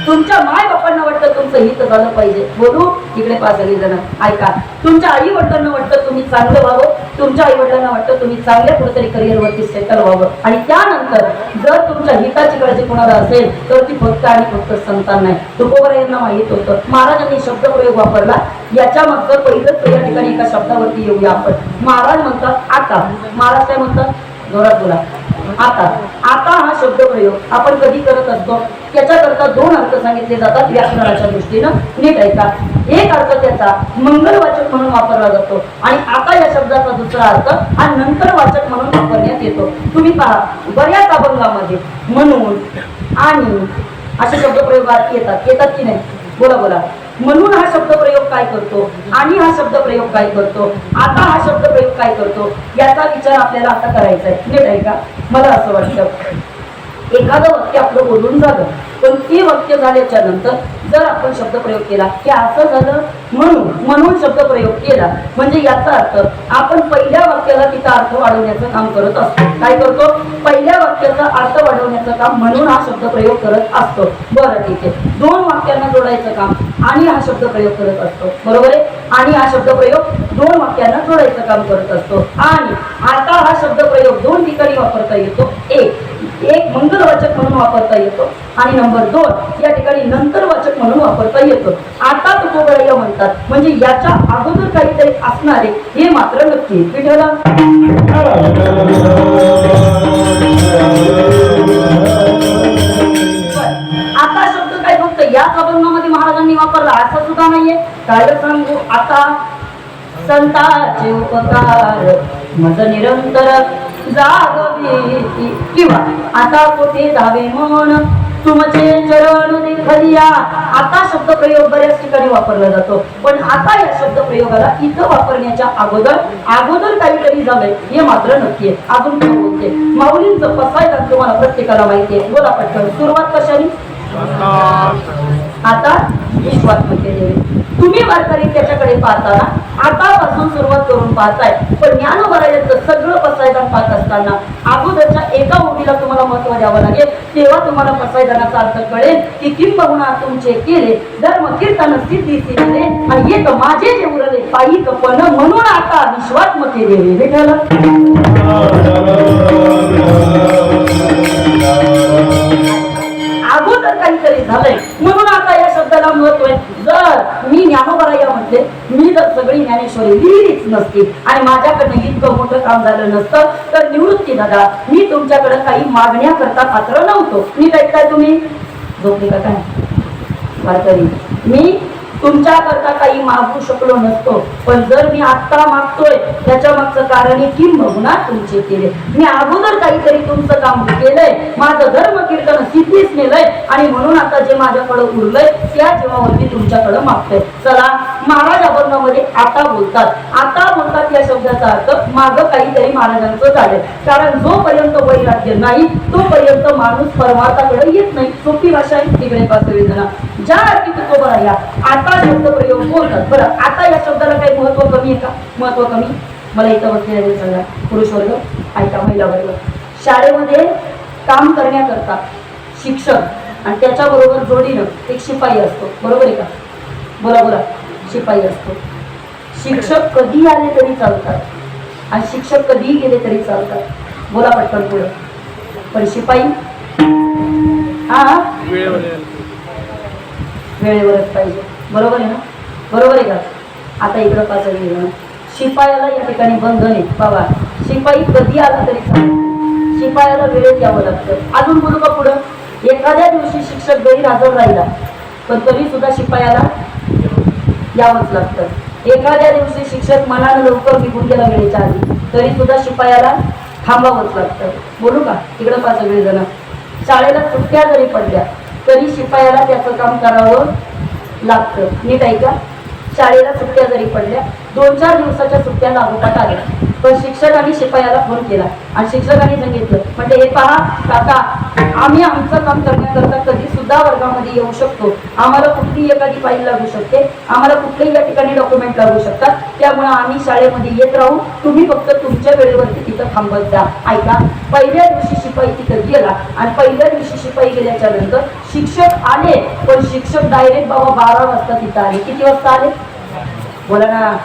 तुमच्या माय बापांना वाटतं तुमचं हित झालं पाहिजे बोलू इकडे पहा सगळेजण ऐका तुमच्या आई वडिलांना वाटतं तुम्ही चांगलं व्हावं तुमच्या आई वडिलांना वाटतं तुम्ही चांगल्या कुठेतरी करिअरवरती सेटल व्हावं आणि त्यानंतर जर तुमच्या हिताची काळजी कोणाला असेल तर ती फक्त आणि फक्त संतान नाही तुकोबारा यांना माहित होतं महाराजांनी शब्दप्रयोग वापरला याच्या मागचं पहिलंच या ठिकाणी एका शब्दावरती येऊया आपण महाराज म्हणतात आता महाराज काय म्हणतात जोरात बोला आता आता हा शब्द प्रयोग आपण कधी करत असतो त्याच्याकरता 2 अर्थ सांगितले जातात व्याकरणाच्या दृष्टीनं नीट ऐका एक अर्थ त्याचा मंगलवाचक म्हणून वापरला जातो आणि आता या शब्दाचा दुसरा अर्थ हा नंतर वाचक म्हणून वापरण्यात येतो तुम्ही पहा बऱ्याच अभंगामध्ये म्हणून आणि असे शब्दप्रयोग येतात की नाही बोला बोला म्हणून हा शब्द प्रयोग काय करतो आणि हा शब्द प्रयोग काय करतो आता हा शब्द प्रयोग काय करतो याचा विचार आपल्याला आता करायचा आहे नीट आहे का मला असं वाटतं एखादं वाक्य आपलं बोलून झालं, पण ते वाक्य झाल्याच्या नंतर जर आपण शब्दप्रयोग केला की असं झालं म्हणून शब्दप्रयोग केला, म्हणजे याचा अर्थ आपण पहिल्या वाक्याला तिचा अर्थ वाढवण्याचं काम करत असतो. काय करतो? पहिल्या वाक्याचा अर्थ वाढवण्याचं काम म्हणून हा शब्दप्रयोग करत असतो. बरं ठीक आहे, दोन वाक्यांना जोडायचं काम आणि हा शब्दप्रयोग करत असतो. बरोबर आहे? आणि हा शब्दप्रयोग दोन वाक्यांना जोडायचं काम करत असतो. आणि आता हा शब्दप्रयोग दोन ठिकाणी वापरता येतो. एक मंगलवाचक म्हणून वापरता येतो आणि नंबर 2 या ठिकाणी नंतरवाचक म्हणून वापरता येतो. आता तुकोबराया म्हणतात, म्हणजे याच्या अगोदर काहीतरी असणारे हे मात्र नक्की. विठ्ठला आता शब्द काय फक्त याच अभंगामध्ये महाराजांनी वापरला असं सुद्धा नाहीये. काय सांगू आता, संतांचे उपकार मज निरंतर जागवी, किंवा आता कोठे जावे मन तुमचे चरण देखलिया. आता शब्द प्रयोग बऱ्याच ठिकाणी वापरला जातो, पण आता या शब्द प्रयोगाला इथं वापरण्याच्या अगोदर काहीतरी झालंय हे मात्र नक्की आहे. अजून काय बोलते? माऊलींचं पसायदान तुम्हाला प्रत्येकाला माहिती आहे. बोला पटकन. सुरुवात कशाने? आता विश्वात्मक केले. तुम्ही वारकरी त्याच्याकडे पाहताना आतापासून सुरुवात करून पाहताय, पण ज्ञानोबरायांचं सगळं पसायदान पाहत असताना अगोदरच्या एका ओळीला तुम्हाला महत्व द्यावं लागेल. तेव्हा तुम्हाला पसायदानाचा अर्थ कळेल की किंबहुना तुमचे केले धर्म कीर्तन सिद्धी सिद्धे आणि एक माझे जे उरले पायी कपन म्हणून आता विश्वात्मक केले. विठ्ठल अगोदर काहीतरी झालंय म्हणून आता या शब्दाला महत्व आहे. जर मी ज्ञानोबराया म्हणते, मी जर सगळी ज्ञानेश्वरी लिहिलीच नसती आणि माझ्याकडनं इतकं मोठं काम झालं नसतं तर निवृत्ती दादा मी तुमच्याकडे काही मागण्या करता पात्र नव्हतो. नीट ऐकताय तुम्ही? झोपली का काय वारकरी? मी तुमच्याकरता काही मागू शकलो नसतो, पण जर मी आत्ता मागतोय त्याच्या मागचं कारण हे किंबहुना तुमचे केले. मी अगोदर काहीतरी तुमचं काम केलंय, माझं धर्म कीर्तन सिद्धीच नेलंय आणि म्हणून आता जे माझ्याकडे उरलंय त्या जीवावर मी तुमच्याकडे मागतोय. चला, महाराज अभंगामध्ये आता बोलतात या शब्दाचा अर्थ मागं काहीतरी महाराजांचं झालंय. कारण जोपर्यंत वैराग्य नाही तोपर्यंत माणूस परमार्थाकडे येत नाही. सोपी भाषा आहे. तिकडे पाचवी जण ज्या अर्थी तुकोबराया आता शब्द प्रयोग बोलतात. बरं, आता या शब्दाला काही महत्व कमी आहे का? महत्व कमी? मला इथं बसलेले सगळा पुरुष वर्ग ऐका, महिला वर्ग. शाळेमध्ये काम करण्याकरता शिक्षक आणि त्याच्याबरोबर जोडीनं एक शिपाई असतो. बरोबर आहे का? बोला. शिपाई असतो. शिक्षक कधी आले तरी चालतात आणि शिक्षक कधी गेले तरी चालतात. बोला पटकन पुढे. पण शिपाई वेळेवरच पाहिजे. बरोबर आहे ना? बरोबर आहे का? आता इकडं पाच शिपायाला या ठिकाणी बंधन आहे बाबा. शिपाई कधी आला तरी चालेल, शिपायाला वेळेत यावं लागतं. अजून बोलू का पुढं? एखाद्या दिवशी शिक्षक गैरहजर राहिला पण तरी सुद्धा शिपायाला यावंच लागतं. एखाद्या दिवशी शिक्षक मनानं लवकर निघून गेला वेळेच्या आधी तरी सुद्धा शिपायाला थांबावंच लागतं. बोलू का? तिकडं पाच जण. शाळेला सुट्ट्या जरी पडल्या तरी शिपायाला त्याचं काम करावं लागतं. नीट ऐका. शाळेला सुट्ट्या जरी पडल्या 2-4 दिवसाच्या सुट्ट्या लागोपाठ आल्या पण शिक्षकांनी शिपायाला फोन केला आणि शिक्षकांनी सांगितलं, म्हणजे हे पहा काका, आम्ही आमचं काम करण्याकरता कधी सुद्धा वर्गामध्ये येऊ शकतो, आम्हाला कुठलीही एखादी फाईल लागू शकते, आम्हाला कुठल्याही या ठिकाणी डॉक्युमेंट लागू शकतात, त्यामुळे आम्ही शाळेमध्ये येत राहू, तुम्ही फक्त तुमच्या वेळेवरती तिथं थांबत जा. ऐका, पहिल्या दिवशी शिपाई तिथं गेला आणि पहिल्या दिवशी शिपाई गेल्याच्या नंतर शिक्षक आले, पण शिक्षक डायरेक्ट बाबा 12 वाजता तिथं आले. किती वाजता आले? बोला ना.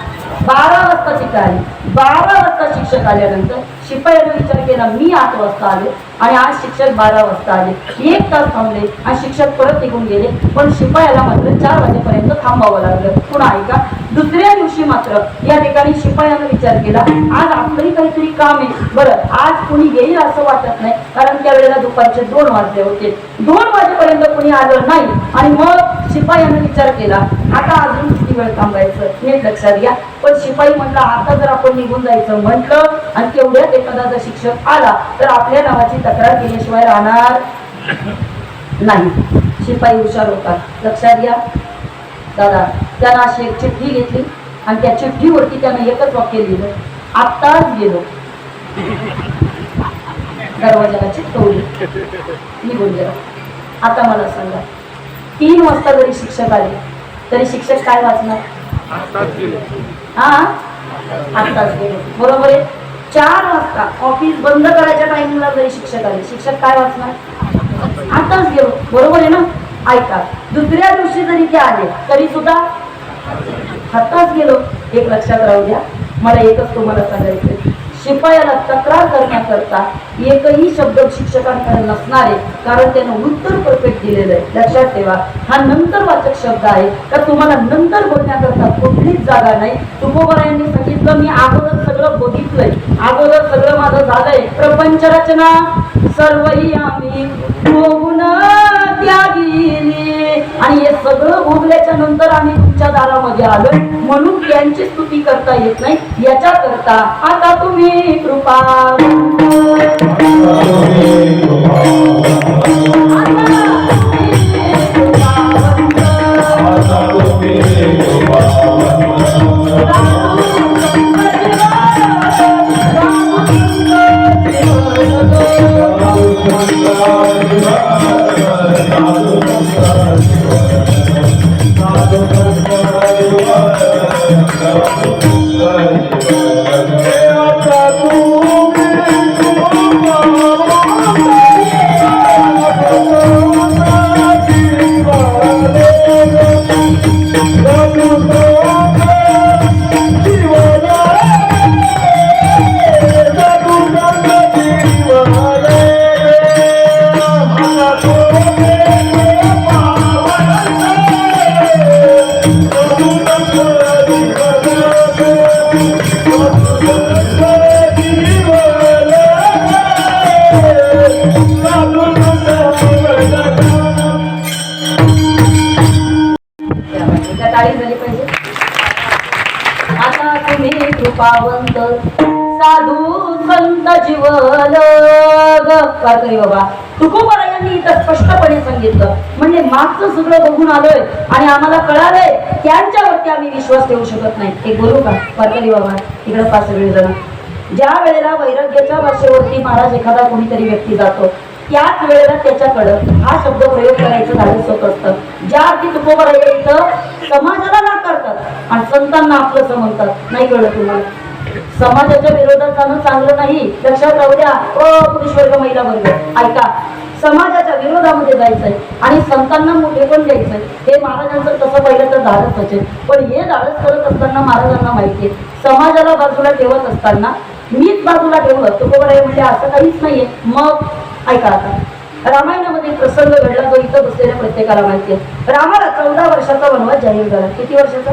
12 वाजता तिथं आले. 12 वाजता शिक्षक आल्यानंतर शिपायाने विचार केला, मी 8 वाजता आले आणि आज शिक्षक 12 वाजता आले. 1 तास थांबले आणि शिक्षक परत निघून गेले, पण शिपायाला मात्र 4 वाजेपर्यंत थांबावं लागलं. पुन्हा ऐका, दुसऱ्या दिवशी मात्र या ठिकाणी शिपायाने विचार केला, आज आपलंही काहीतरी काम आहे, बरं आज कुणी येईल असं वाटत नाही, कारण त्यावेळेला दुपारचे 2 वाजले होते. 2 वाजेपर्यंत कुणी आलं नाही आणि मग शिपायाने विचार केला, आता अजून किती वेळ थांबायचं? नीट लक्षात घ्या. पण शिपाई म्हटला, आता जर आपण निघून जायचं म्हटलं आणि तेवढ्यात एखादा जर शिक्षक आला तर आपल्या नावाची तक्रार केल्याशिवाय राहणार नाही. शिपाई हुशार होता. लक्षात घ्या दादा. त्यानं अशी एक चिठ्ठी घेतली आणि त्या चिठ्ठीवरती त्यानं एकच वाक्य लिहिलं, आत्ताच गेलो. दरवाजाला चिटकवली निघून गेला. आता मला सांगा, 3 वाजता जरी शिक्षक आले तरी शिक्षक काय वाचणार? हा, आत्ताच गेलो, बरोबर आहे. 4 वाजता ऑफिस बंद करायच्या टाइमिंगला जरी शिक्षक आले, शिक्षक काय वाचणार? आताच गेलो, बरोबर आहे ना. ऐका, दुसऱ्या दिवशी जरी ते आले तरी सुद्धा आताच गेलो. एक लक्षात राहू द्या, मला एकच तुम्हाला सांगायचं, शिपायाला तक्रार करण्याकरता एकही शब्द शिक्षकांकडे नसणारे, कारण त्यानं उत्तर परफेक्ट दिलेलं आहे. लक्षात ठेवा, हा नंतर वाचक शब्द आहे का तुम्हाला नंतर बोलण्याकरता कुठलीच जागा नाही. तुकोबारायांनी सांगितलं, मी अगोदर सगळं बघितलंय, अगोदर सगळं माझं झालंय. प्रपंच रचना सर्वही आम्ही भोगून त्यागिली, आणि हे सगळं भोगल्याच्या नंतर आम्ही तुमच्या दारामध्ये आलोय, म्हणून त्यांची स्तुती करता येत नाही. याच्या करता आता तुम्ही कृपा पावंत साधू संत जीवन वारकरी बाबा. तुकोबारा यांनी इथं स्पष्टपणे सांगितलं, म्हणजे मागचं सगळं बघून आलोय आणि आम्हाला कळालंय, त्यांच्यावरती आम्ही विश्वास ठेवू शकत नाही. एक बोलू का वारकरी बाबा, इकडे पाच सगळे जण. ज्या वेळेला वैराग्याच्या भाषेवरती महाराज एखादा कोणीतरी व्यक्ती जातो, त्याच वेळेला त्याच्याकडं हा शब्द प्रयोग करायचं धाडस होत असतं. ज्या अर्थी तुकोबारा इथं समाजाला नाकारतात आणि संतांना आपलं म्हणतात. नाही कळलं तुम्हाला? समाजाच्या विरोधात जाणं चांगलं नाही, लक्षात राहू द्या. पुरुष वर्ग महिला वर्ग, ऐका, समाजाच्या विरोधामध्ये जायचंय आणि संतांना मोठे पण द्यायचंय, हे महाराजांचं तसं पहिलं तर धाडस असेल. पण हे धाडस करत असताना महाराजांना माहितीये, समाजाला बाजूला ठेवत असताना मीच बाजूला ठेवलं. तुकोबारा म्हणजे असं काहीच नाहीये. मग ऐका, आता रामायणामध्ये प्रसंग घडला जो इथं बसलेल्या प्रत्येकाला माहिती आहे. रामाला 14 वर्षाचा वनवास जाहीर झाला. किती वर्षाचा?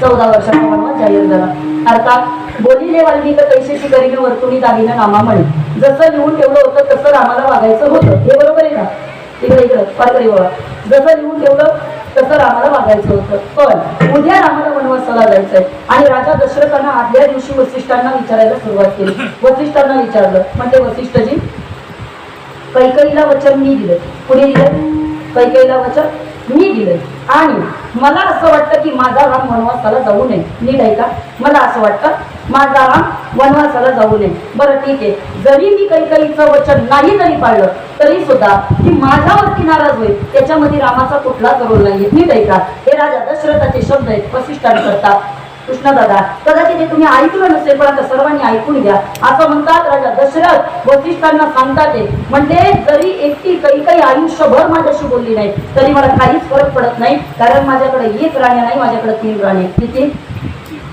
14 वर्षाचा वनवास जाहीर झाला. अर्थात बोलिले वाल्मिक कैसेची करीने वर्तुनी दागिनं नामा म्हणे, जसं लिहून ठेवलं होतं तसं रामाला वागायचं होतं. हे बरोबर आहे ना? इकडे वारकरी बाबा, जसं लिहून ठेवलं तसं रामाला वागायचं होतं. पण उद्या रामाला वनवासाला जायचंय आणि राजा दशरथानं आदल्या दिवशी वसिष्ठांना विचारायला सुरुवात केली. वसिष्ठांना विचारलं, म्हणजे वसिष्ठजी, कैकेयीला वचन मी दिलं. कुणी दिलं? कैकेयीला वचन मी दिलंय आणि मला असं वाटतं की माझा राम वनवासाला जाऊ नये. नीट आहे का? मला असं वाटतं माझा राम वनवासाला जाऊ नये. बरं ठीक आहे, जरी मी कैकेयीचं वचन नाही जरी पाळलं तरी सुद्धा ती माझ्यावरती नाराज होईल, त्याच्यामध्ये रामाचा कुठलाच रोल नाहीये. नीट आहे का? हे राजा दशरथाचे शब्द आहेत वसिष्ठांकरता. कृष्णदादा, कदाचित हे तुम्ही ऐकलं नसेल, पण आता सर्वांनी ऐकून घ्या. असं म्हणतात राजा दशरथ वसिष्ठांना सांगतात, म्हणजे जरी एकटी कैकेयी आयुष्यभर माझ्याशी बोलली नाही तरी मला काहीच फरक पडत नाही, कारण माझ्याकडे एक राणी नाही, माझ्याकडे 3 राणी. किती?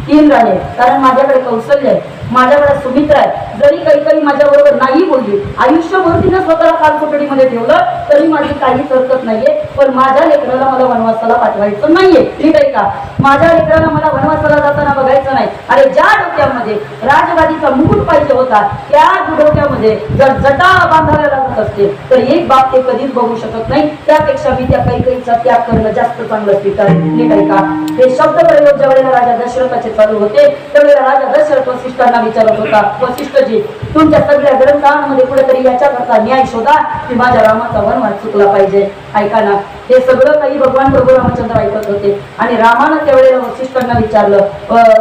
3 राणी. कारण माझ्याकडे कौशल्य आहे, माझ्याकडे सुमित्रा आहे. जरी कैकेयी माझ्याबरोबर नाही बोलली, आयुष्यभर तिनं स्वतःला कालकोठडीमध्ये ठेवलं तरी माझी काहीच हरकत नाहीये. पण माझ्या लेकराला मला वनवासाला पाठवायचं नाहीये. ठीक आहे का? माझ्या लेकराला मला वनवासाला जाताना बघायचं नाही. अरे ज्या डोक्यामध्ये राजगादीचा मुकुट पाहिजे होता, त्या डोक्यामध्ये जर जटा बांधायला लागत असते तर एक बाप ते कधीच बघू शकत नाही. त्यापेक्षा मी त्या कैकेयीचा त्याग करणं जास्त चांगलं स्वीकारेन. ठीक आहे का? हे शब्द प्रयोग ज्या वेळेला राजा दशरथाचे चालू होते त्यावेळेला राजा दशरथ वसिष्ठांना विचारत होता, वसिष्ठजी, तुमच्या सगळ्या ग्रंथांमध्ये कुठेतरी याच्याकरता न्याय शोधा की माझ्या रामाचा वनवास चुकला पाहिजे. ऐका ना, हे सगळं काही भगवान प्रभू रामचंद्र ऐकत होते आणि रामानं त्यावेळेला वसिष्ठांना विचारलं,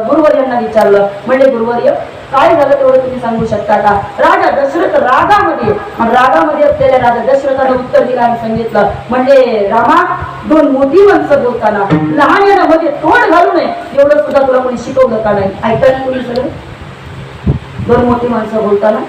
गुरुवर्यांना विचारलं, म्हणजे गुरुवर्य काय झालं तेवढं तुम्ही सांगू शकता का? राजा दशरथ रागामध्ये असलेल्या राजा दशरथाने उत्तर दिलं आणि सांगितलं, म्हणजे रामा, दोन मोठी माणसं बोलताना लहान यामध्ये तोंड घालू नये एवढं सुद्धा तुला कोणी शिकवलं का नाही? ऐकायला कोणी सगळं? दोन मोठी माणसं बोलताना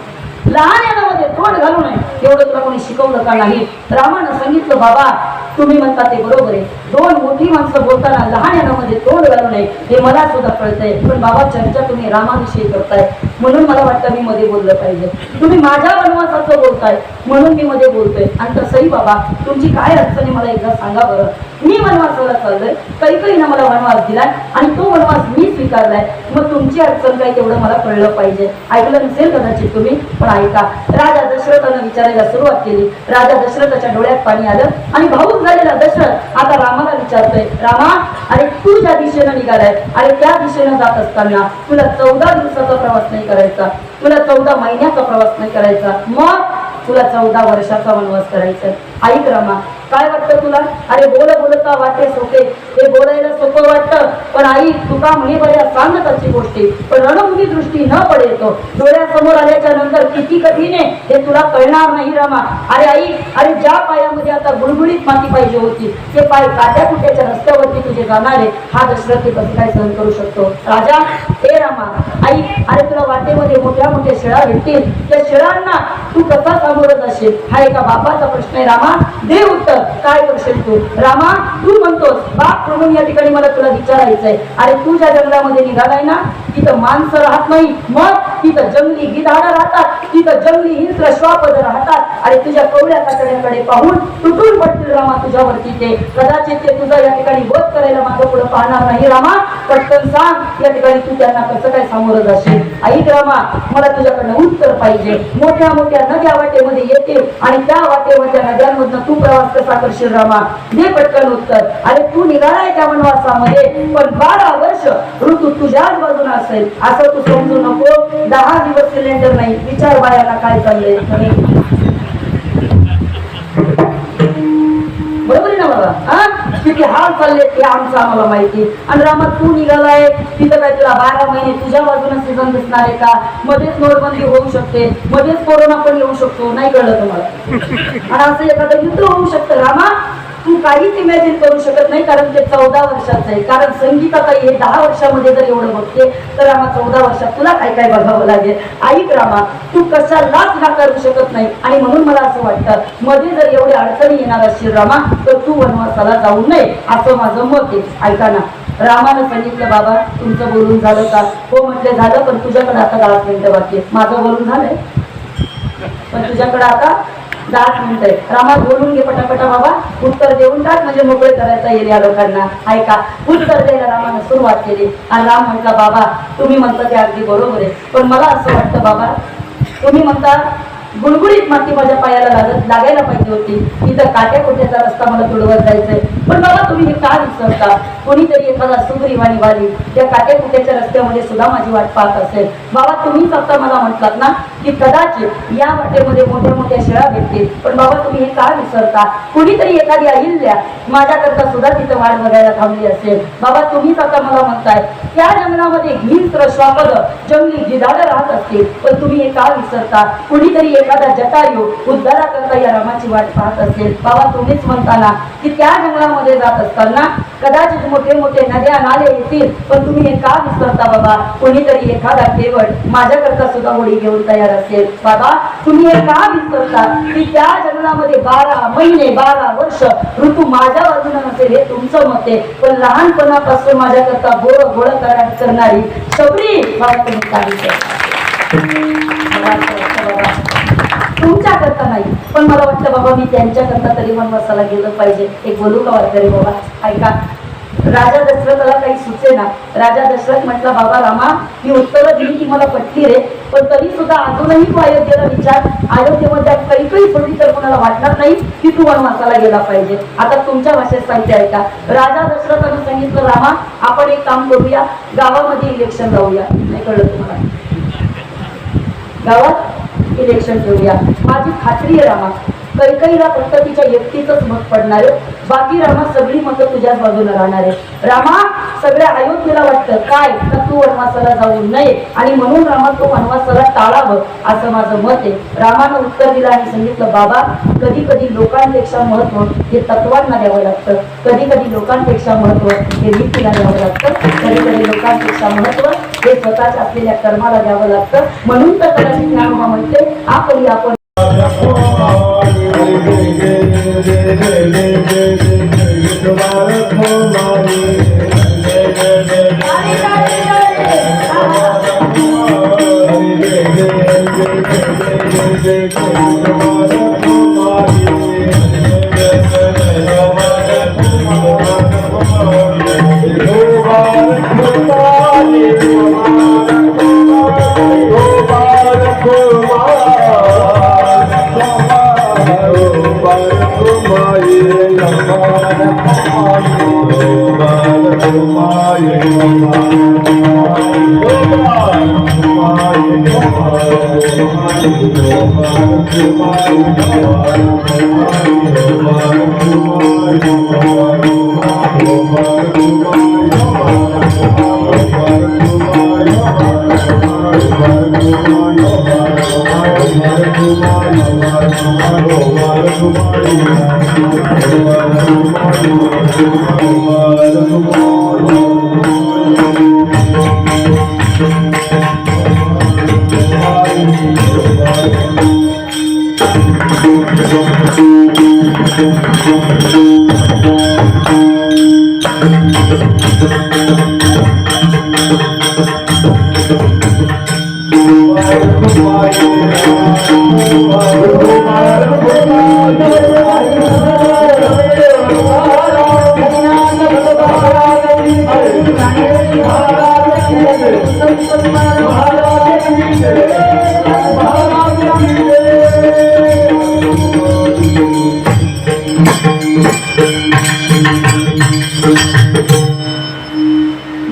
लहान यानामध्ये तोंड घालू नये एवढं तुला कोणी शिकवलं का नाही? रामानं सांगितलं, बाबा तुम्ही म्हणता ते बरोबर आहे, दोन मोठी माणसं बोलताना लहान यानामध्ये तोंड घालू नये हे मला सुद्धा कळतंय, पण बाबा चर्चा तुम्ही रामाविषयी करताय म्हणून मला वाटतं मी मध्ये बोललं पाहिजे. तुम्ही माझ्या वनवासाचं बोलताय म्हणून मी मध्ये बोलतोय. आणि तसंही बाबा तुमची काय अडचणी मला एकदा सांगा बरं. मी वनवासाला चाललोय, कैकईनं मला वनवास दिलाय आणि तो वनवास मी स्वीकारलाय, मग तुमची अडचण काय तेवढं मला कळलं पाहिजे. ऐकलं नसेल कदाचित तुम्ही, पण ऐका. राजा दशरथानं विचारायला सुरुवात केली. राजा दशरथाच्या डोळ्यात पाणी आलं आणि भाऊक झालेला दशरथ आता रामाला विचारतोय, रामा, अरे तू ज्या दिशेनं निघालाय, अरे त्या दिशेनं जात असताना तुला 14 दिवसाचा प्रवास नाही करायचा, तुला 14 महिन्याचा प्रवास नाही करायचा, मग तुला 14 वर्षाचा वनवास करायचा. ऐक रामा, काय वाटतं तुला? अरे बोलता वाटे सोपे, हे बोलायला सोपं वाटतं, पण आई तुका म्हणे बऱ्या सांगताची गोष्टी, पण रणभूमी दृष्टी न पडेतो डोळ्यासमोर आल्याच्या नंतर किती कठीण आहे हे तुला कळणार नाही रामा. अरे आई, अरे ज्या पायामध्ये आता गुळगुळीत माती पाहिजे होती ते पाय काट्या कुट्याच्या रस्त्यावरती तुझे जाणारे, हा दशरथ कसं काय सहन करू शकतो? राजा, हे रामा, आई, अरे तुला वाटेमध्ये मोठ्या मोठ्या शिळा भेटतील, त्या शिळांना तू कसा सामोरं जाशील हा एका बापाचा प्रश्न आहे. रामा, दे उत्तर, काय करशील तू? रामा, तू म्हणतोस बाप म्हणून या ठिकाणी मला तुला विचारायचंय, अरे तू ज्या जंगलामध्ये निघालाय ना तिथं माणसं राहत नाही, मग तिथं जंगली गिधाडं राहतात, तिथं जंगली हिंस्र श्वापद राहतात. अरे तुझ्या कवड्या कातड्याकडे पाहून तुटून पडतील रामा तुझ्यावरती ते, कदाचित ते तुझा या ठिकाणी वध करायला मागं पुढे पाहणार नाही. रामा, पटकन सांग या ठिकाणी तू त्यांना कसं काय सामोरं जाशील? ऐक रामा, मला तुझ्याकडनं उत्तर पाहिजे. मोठ्या मोठ्या नद्या वाटेमध्ये येतील आणि त्या वाटेवरच्या नद्यांमधनं तू प्रवास कसा करशील? रामा, दे पटकन उत्तर. अरे तू निघालाय त्या वनवासामध्ये, पण 12 वर्ष ऋतू तुझ्याच बाजूला असेल असं तू समजू नको. 10 दिवस सिलेंडर नाही, विचार बायाला काय चाललंय. बरोबर आहे ना बाबा? किती हाल चालले ते आमचं आम्हाला माहिती. आणि रामा, तू निघालाय तिथं काय तुला 12 महिने तुझ्या बाजूने सीझन दिसणार आहे का? मध्येच नोटबंदी होऊ शकते, मध्येच कोरोना पण येऊ शकतो, नाही कळलं तुम्हाला? आणि असं एखादं युद्ध होऊ शकतं. रामा, तू काहीच इमॅजिन करू शकत नाही, कारण ते 14 वर्षाचं आहे. कारण संगीता ताई हे 10 वर्षामध्ये जर एवढं बघते तर रामा 14 वर्षात तुला काय काय बघावं लागेल. ऐक रामा, तू कशालाच नाकारू शकत नाही आणि म्हणून मला असं वाटतं मध्ये जर एवढ्या अडचणी येणार असतील रामा तर तू वनवासाला जाऊ नये असं माझं मत आहे. ऐका ना, रामानं सांगितलं, बाबा तुमचं बोलून झालं का? हो म्हटले झालं, पण तुझ्याकडे आता 10 मिनिटं बाकी आहे. माझं बोलून झालंय पण तुझ्याकडे आता 10 मिनिटं आहे. रामा, बोलून घे पटापटा बाबा, उत्तर देऊन टाक म्हणजे मोकळे करायचा येईल या लोकांना. ऐका, उत्तर द्यायला रामानं सुरुवात केली आणि राम म्हटला, बाबा तुम्ही म्हणता ते अगदी बरोबर आहे, पण मला असं वाटतं बाबा, तुम्ही म्हणता गुळगुळीत माती माझ्या पायाला लागायला पाहिजे होती, तिथं काट्या कोट्याचा रस्ता मला तुडवत जायचंय, पण बाबा तुम्ही हे का विसरता? कोणीतरी एखादा सुग्रीवाणी वाली त्या काट्या कुट्याच्या रस्त्यामध्ये सुद्धा माझी वाट पाहत असेल. बाबा तुम्हीच आता मला म्हटलात ना की कदाचित या वाटेमध्ये मोठ्या मोठ्या शिळा भेटतील, पण बाबा तुम्ही हे का विसरता? कुणीतरी एखादी अहिल्या माझ्याकरता सुद्धा तिथं वाट बघायला थांबली असेल. बाबा तुम्हीच आता मला म्हणताय त्या जंगलामध्ये हिंस्र श्वापद जंगली गिधाडं राहत असतील, पण तुम्ही हे का विसरता? कुणीतरी एखादा जटायू उद्धारा करता या रामाची वाट पाहत असेल. बाबा तुम्हीच म्हणताना की त्या जंगलामध्ये जात असताना कदाचित मोठे मोठे नद्या नाले येतील, पण तुम्ही हे का विसरता? बाबा कोणीतरी एखादा केवळ माझ्याकरता सुद्धा होडी घेऊन तयार असेल. बाबा तुम्ही हे का विसरता की त्या जंगलामध्ये 12 महिने 12 वर्ष ऋतू माझ्या बाजूने नसेल हे तुमचं मत आहे, पण लहानपणापासून माझ्याकरता गोळ करणारी शबरी बाबा तुम्ही काय तुमच्या करता नाही, पण मला वाटतं बाबा मी त्यांच्या करता तरी वनवासाला गेलं पाहिजे. एक बोलू का वाटतं बाबा? ऐका, राजा दशरथाला काही सुचेना. राजा दशरथ म्हटला, बाबा रामा ही उत्तरं दिली की मला पटली रे, पण तरी सुद्धा अजूनही तू अयोध्येला विचार, अयोध्येमध्ये काही सोडली तर कोणाला वाटणार नाही की तू वनवासाला गेला पाहिजे. आता तुमच्या भाषेत सांगते ऐका. राजा दशरथाने सांगितलं, रामा आपण एक काम करूया, गावामध्ये इलेक्शन लावूया. नाही कळलं तुम्हाला? गावात इलेक्शन ठेवूया. माझी खात्री आहे रामा, कैकईला फक्त तिच्या एकटीच मत पडणार आहे, बाकी रामा सगळी मतं तुझ्याच बाजूला राहणार आहे। रामा सगळ्या अयोध्येला वाटतं काय तर तू वनवासाला जाऊ नये आणि म्हणून रामा तो वनवासाला टाळावं असं माझं मत आहे। रामानं उत्तर दिलं आणि सांगितलं बाबा कधी कधी लोकांपेक्षा महत्व हे तत्वांना द्यावं लागतं, कधी कधी लोकांपेक्षा महत्व हे रीतीला द्यावं लागतं, कधी कधी लोकांपेक्षा महत्व हे स्वतःच्या असलेल्या कर्माला द्यावं लागतं। म्हणून तर कदाचित ज्ञानोबा म्हणते आपण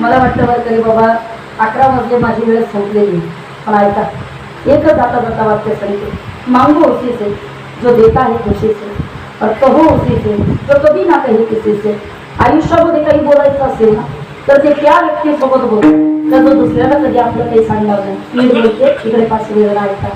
मला वाटतं बरं तरी बाबा 11 वाजले माझी वेळ संपलेली, पण ऐका एकच जाता जाता वाक्य सांगते, मांगो उसी से जो देता है खुशी से और कहो उसी से जो कधी ना कही किसी से। आयुष्यामध्ये काही बोलायचं असेल ना तर ते त्या व्यक्तीसोबत बोल, तर जो दुसऱ्याला कधी आपलं काही सांगणार नाही। मी बोलते इकडे 5 वेळेला ऐका।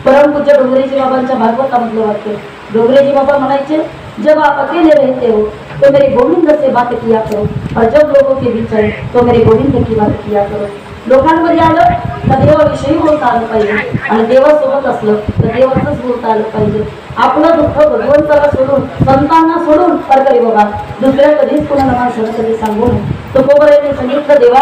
परमपूज्य डोंगरेजी बाबांच्या भागवतामधलं वाक्य, डोंगरेजी बाबा म्हणायचे जब आप अकेले रहते हो तो मेरे गोविंद से बात किया करो और जब लोगों के बीच आए तो मेरे गोविंद की बात किया करो। लोकांमध्ये आलं तर देवाविषयी बोलता आलं पाहिजे आणि देवासोबत असलं तर देवाचंच बोलता आलं पाहिजे। आपलं दुःख भगवंताला सोडून संतांना सोडून परकरी बाबा दुसऱ्या कधीच कोणाला माणसाला कधी सांगू नये। तुकोबरायांनी सांगितलं देवा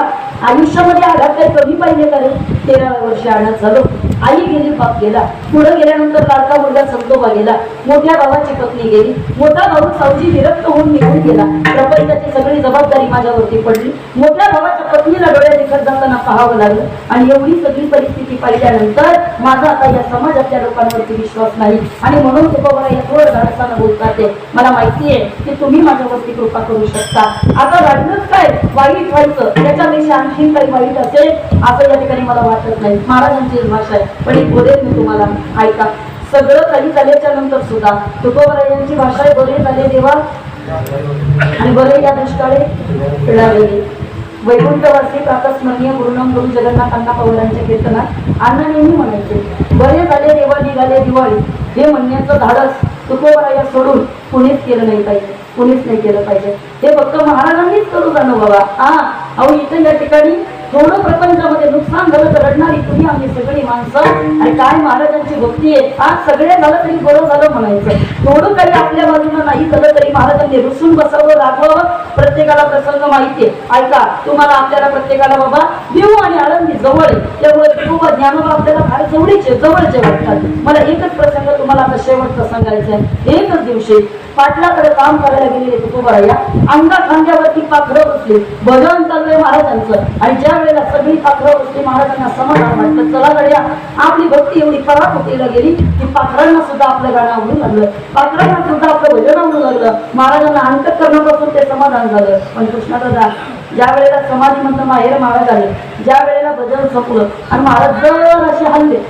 आयुष्यामध्ये आघात काही कमी पाहिजे का रे? 13 वर्ष आघात झालो, आई गेली, बाप गेला, पुढे गेल्यानंतर लाडका मुलगा संतोबा गेला, मोठ्या भावाची पत्नी गेली, मोठा भाऊ सावजी विरक्त होऊन निघून गेला, प्रपंचाची सगळी जबाबदारी माझ्यावरती पडली, मोठ्या भावाच्या पत्नीला डोळ्या देखत जाताना पाहावं लागलं आणि एवढी सगळी परिस्थिती पाहिल्यानंतर माझा आता या समाजातल्या लोकांवरती विश्वास नाही आणि म्हणून तुकोबराय थोडं धाडसानं बोलतात ते मला माहिती आहे की तुम्ही माझ्यावरती कृपा करू शकता। आता रडणंच काय वाईट व्हायचं त्याच्यापेक्षा आणखी काही वाईट असेल असं या ठिकाणी मला वाटत नाही। महाराजांची भाषा आहे पण एक बोलेल मी तुम्हाला, ऐका। सगळं काही झाल्याच्या नंतर सुद्धा तुकोबरायांची भाषा आहे, बरे झाले देवा आणि बरे या दुष्काळे पिळालेले। वैकुंठवासी प्रातस्मरणीय गुरुनाम गुरु जगन्नाथ पवारांच्या कीर्तनात अण्णा नेहमी म्हणायचे बरे झाले देवा निघाले दिवाळी, हे म्हणण्याचं धाडस तुकोबराया सोडून कुणीच केलं नाही पाहिजे, कुणीच नाही केलं पाहिजे। हे फक्त महाराजांनीच करू जाणं बाबा। अहो इथे या ठिकाणी थोडं प्रपंचामध्ये नुकसान झालं तर रडणारी तुम्ही आम्ही सगळी माणसं आणि काय महाराजांची भक्ती आहे। आज सगळे झालं तरी बरं झालं म्हणायचं, थोडं काही आपल्या बाजूला नाही झालं तरी महाराजांनी रुसून बसावं, रागवावं। प्रत्येकाला प्रसंग माहिती आहे, ऐका। तुम्हाला आपल्याला प्रत्येकाला बाबा देऊ आणि आळंदी जवळ आहे त्यामुळे तुकोबा ज्ञानोबा आपल्याला फार जवळचे वाटतात। मला एकच प्रसंग तुम्हाला आता शेवटचा सांगायचा आहे। एकच दिवशी पाटलाकडे काम करायला गेलेले तुकोबराया अंगा खांद्यावरती पाखरं बसले, भजन चाललंय महाराजांचं आणि ज्या वेळेला सगळी पाखरं बसली महाराजांना समाधान वाटलं, चला गड्या आपली भक्ती एवढी पराकोटीला गेली की पाखरांना सुद्धा आपलं गाणं आवडू लागलं, पाखरांना सुद्धा आपलं भजन आवडू लागलं। महाराजांना अंतःकरणापासून ते समाधान झालं। पण कृष्णादादा ज्या वेळेला समाधी म्हणून माहेर महाराज आले, ज्या वेळेला भजन संपलं आणि महाराज जर असे हल्ले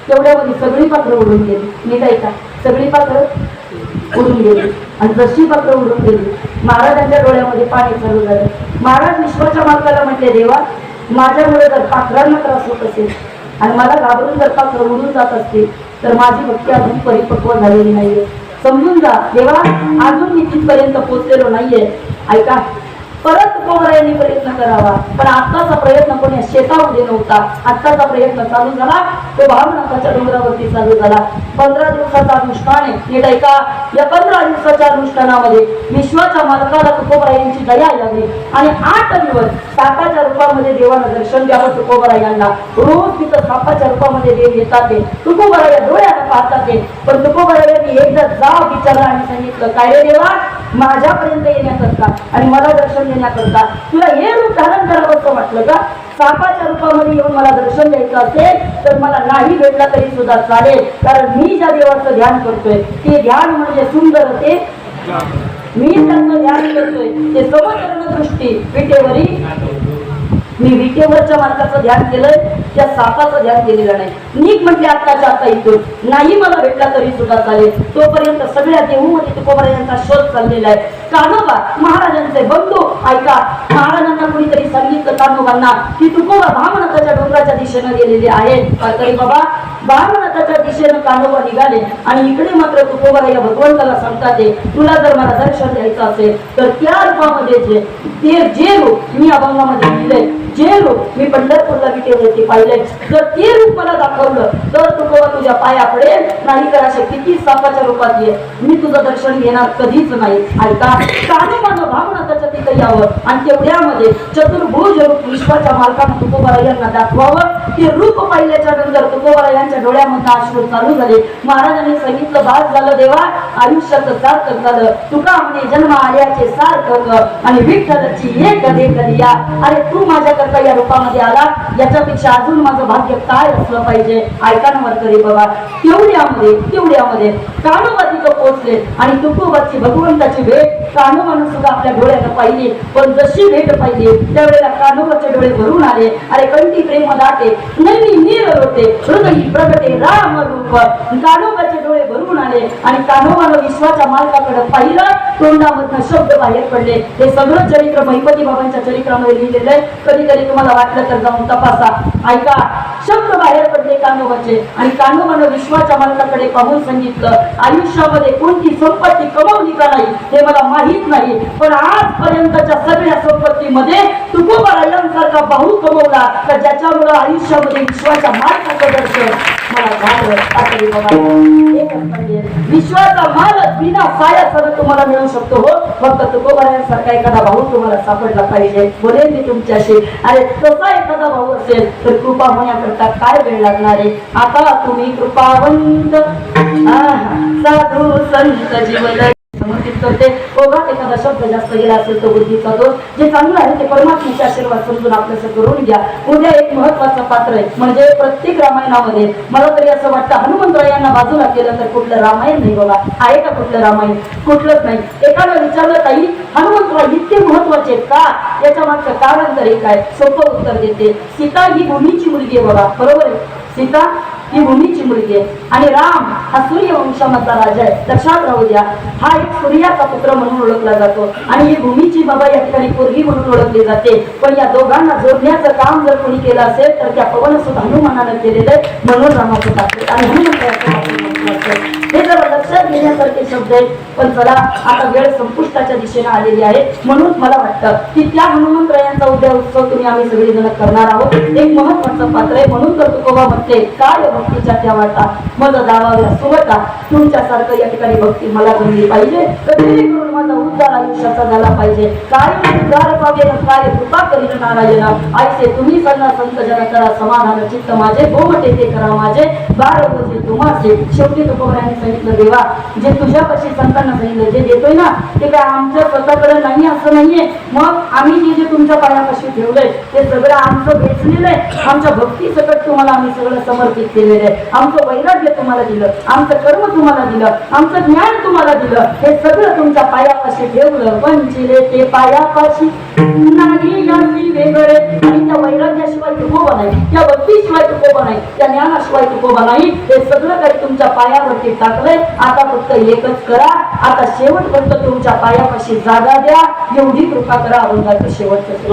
तेवढ्यामध्ये सगळी पाखरं उडून गेली। मी काय का सगळी पाखरं उडून गेली। आणि जशी पत्र उडून गेली महाराजांच्या डोळ्यामध्ये पाणी चालू झालं. महाराज विश्वाच्या मालकाला म्हटले, देवा माझ्यामुळे जर पाखरांना त्रास होत असेल आणि मला घाबरून जर पाखरं उडून जात असतील तर माझी भक्ती अजून परिपक्व झालेली नाहीये. समजून जा देवा, अजून मी तिथपर्यंत पोहोचलेलो नाहीये. ऐका, परत तुकोबरायांनी प्रयत्न करावा, पण आत्ताचा प्रयत्न कोणी शेतामध्ये नव्हता. आत्ताचा प्रयत्न चालू झाला तो भावनाथाच्या डोंगरावरती चालू झाला. 15 दिवसाचा अनुष्ठान आहे. नीट ऐका, या 15 दिवसाच्या अनुष्ठानामध्ये विश्वाच्या मालकाला तुकोबरायांची दया लागली आणि 8 दिवस सापाच्या रूपामध्ये देवाला दर्शन द्यावं तुकोबरायांना. रोज तिथं सापाच्या रूपामध्ये देव येतात ते तुकोबराया डोळ्याला पाहतात ते. पण तुकोबरायांनी एकदा जाब विचारला आणि सांगितलं, काय रे देवा, माझ्यापर्यंत येण्याकरता आणि मला दर्शन देण्याकरता तुला हे रूप धारण करावं असं वाटलं का? सापाच्या रूपामध्ये येऊन मला दर्शन द्यायचं असेल तर मला नाही भेटला तरी सुद्धा चालेल, कारण मी ज्या देवाचं ध्यान करतोय ते ध्यान म्हणजे सुंदर, ते मी त्यांचं ध्यान करतोय ते समकर्ण दृष्टी विटेवरी. मी विटेवरच्या मालकाचं ध्यान केलंय, त्या सापाचं ध्यान केलेलं नाही. नीट म्हटले आत्ताच्या आता इथून नाही मला भेटला तरी सुद्धा चालेल. तोपर्यंत सगळ्या देहूमध्ये तुकोबरायांचा शोध चाललेला आहे. कान्होबा महाराजांचे बंधू, ऐका, महाराजांना कोणीतरी सांगितलं कान्होबांना की तुकोबा भामनाथाच्या डोंगराच्या दिशेनं गेलेले आहेत. तरी बाबा भामनाथाच्या दिशेनं कान्होबा निघाले आणि इकडे मात्र तुकोबा या भगवंताला सांगतात, तुला जर मला दर्शन द्यायचं असेल तर त्या रूपामध्ये जे रूप मी अभंगामध्ये लिहिलंय, जे रूप मी पंढरपूरला विटेवरती पाहिलंय, जर ते रूप मला दाखवलं तर तुकोबा तुझ्या पाया पडेल. नाही तर असे किती सापाच्या रूपात ये, मी तुझं दर्शन घेणार कधीच नाही. ऐका, कान्होबानं भामनाथाच्या तिथे यावं आणि तेवढ्यामध्ये चतुर्भुज रूप विश्वाच्या मालकानं तुकोबरायांना दाखवावं. ते रूप पाहिल्याच्या नंतर तुकोबरायांच्या डोळ्यामध्ये अश्रू चालू झाले. महाराजांनी सांगितलं, बास झालं देवा, आयुष्याचं सार्थक झालं. तुका म्हणे जन्म आल्याचे सार्थक आणि विठ्ठलाची एक कधी या. अरे तू माझ्याकरता या रूपामध्ये आला, याच्यापेक्षा अजून माझं भाग्य काय असलं पाहिजे. ऐका ना वारकरी बाबा, तेवढ्यामध्ये कान्होबा तिथं पोहोचले आणि तुकोबाची भगवंताची भेट कान्होबानं सुद्धा आपल्या डोळ्यानं पाहिली. पण जशी भेट पाहिली त्यावेळेला कान्होबाचे डोळे भरून आले. अरे कंठी प्रेम दाटे नैनी नीर होते हृदयी प्रगटे राम रूप. कान्होबाचे डोळे भरून आले आणि कान्होबानं विश्वाच्या मालकाकडे पाहिलं. तोंडामधनं शब्द बाहेर पडले. हे सगळं चरित्र महिपती बाबांच्या चरित्रामध्ये लिहिलेलं आहे. कधीतरी तुम्हाला वाटलं तर जाऊन तपासा. ऐका, शब्द बाहेर पडले कान्होबाचे आणि कान्होबानं विश्वाच्या मालकाकडे पाहून सांगितलं, आयुष्यामध्ये कोणती संपत्ती कमवली का नाही हे मला माहित नाही, पण आजपर्यंतच्या सगळ्या संपत्तीमध्ये तुकोबरायांसारखा भाऊ कमवला तर ज्याच्यामुळे आयुष्यामध्ये विश्वाच्या मालकाचं दर्शन मला झालं. विश्वाचा मालक बिना सायासह तुम्हाला मिळू शकतो. हो, फक्त तुकोबरायांसारखा एखादा भाऊ तुम्हाला सापडला पाहिजे. बोलेन मी तुमच्याशी. अरे तसा एखादा भाऊ असेल तर कृपा होण्याकरता काय वेळ लागणार आहे. आता तुम्ही कृपावंत साधू संत जीवन समर्पित करते. ओघात एखादा शब्द जास्त गेला असेल तो बुद्धीचा दोष. जे चांगलं आहे ते परमात्म्याचे आशीर्वाद समजून आपल्याला करून घ्या. उद्या एक महत्वाचं पात्र आहे, म्हणजे प्रत्येक रामायणामध्ये मला तरी असं वाटतं हनुमंतरायांना बाजूला केलं तर कुठलं रामायण नाही बाबा. आहे का कुठलं रामायण? कुठलंच नाही. एकाला विचारलं, ताई हनुमंतराय इतके महत्वाचे का, याच्या मागचं कारण तरी काय? सोपं उत्तर देते, सीता ही भूमीची मुलगी आहे बाबा. बरोबर आहे, सीता ही भूमीची मुलगी आहे आणि राम हा सूर्यवंशामधला राजा आहे. लक्षात राहू द्या, हा एक सूर्याचा पुत्र म्हणून ओळखला जातो आणि ही भूमीची बाबा या ठिकाणी पोरगी म्हणून ओळखली जाते. पण या दोघांना जोडण्याचं काम जर कोणी केलं असेल तर त्या पवनसुत हनुमानानं केलेलं आहे, म्हणून रामाचं पात्र आणि हनुमंताचं हे जरा लक्षात घेण्यासारखे शब्द आहेत. पण चला, आता वेळ संपुष्टाच्या दिशेने आलेली आहे, म्हणून मला वाटतं की त्या हनुमंतरायांचा उद्या उत्सव तुम्ही आम्ही सगळेजण करणार आहोत. एक महत्वाचं पात्र आहे, म्हणून तर तुकोबा म्हणते, काय भक्तीच्या त्या वाटा मग दावाव्या सुवटा. तुमच्यासारखं या ठिकाणी भक्ती मला जमली पाहिजे, कधी करून माझा उद्धार आयुष्याचा झाला पाहिजे. काय उद्धार पावे काय कृपा करील नारायण. ऐसे तुम्ही सन्ना संत जन करा समाधान चित्त माझे, गोमटे ते करा माझे बार रोजे तुम्हाचे. शेवटी तुकोबरायांनी सांगितलं, देवा जे तुझ्यापाशी संतांना सांगितलं जे देतोय ना ते काय आमच्या स्वतःकडे नाही असं नाहीये. मग आम्ही जे तुमच्या पायापाशी ठेवलंय ते सगळं आमचं वेचलेलं आहे. आमच्या भक्ती सकट तुम्हाला आम्ही सगळं समर्पित केलेलं आहे. आमचं वैराग्य तुम्हाला दिलं, आमचं कर्म तुम्हाला दिलं, आमचं ज्ञान तुम्हाला दिलं. हे सगळं तुमच्या पायापाशी ठेवलं. वंचिले ते पायापाशी नाही याची वेगळे आणि त्या वैराग्याशिवाय तुकोबा नाही, त्या भक्तीशिवाय तुकोबा नाही, त्या ज्ञानाशिवाय तुकोबा नाही. हे सगळं काही तुमच्या पायावरती टाकलंय. आता फक्त एकच करा, आता शेवट फक्त तुमच्या पायापाशी जागा द्या, एवढी कृपा करा. अभंगाचं शेवटचं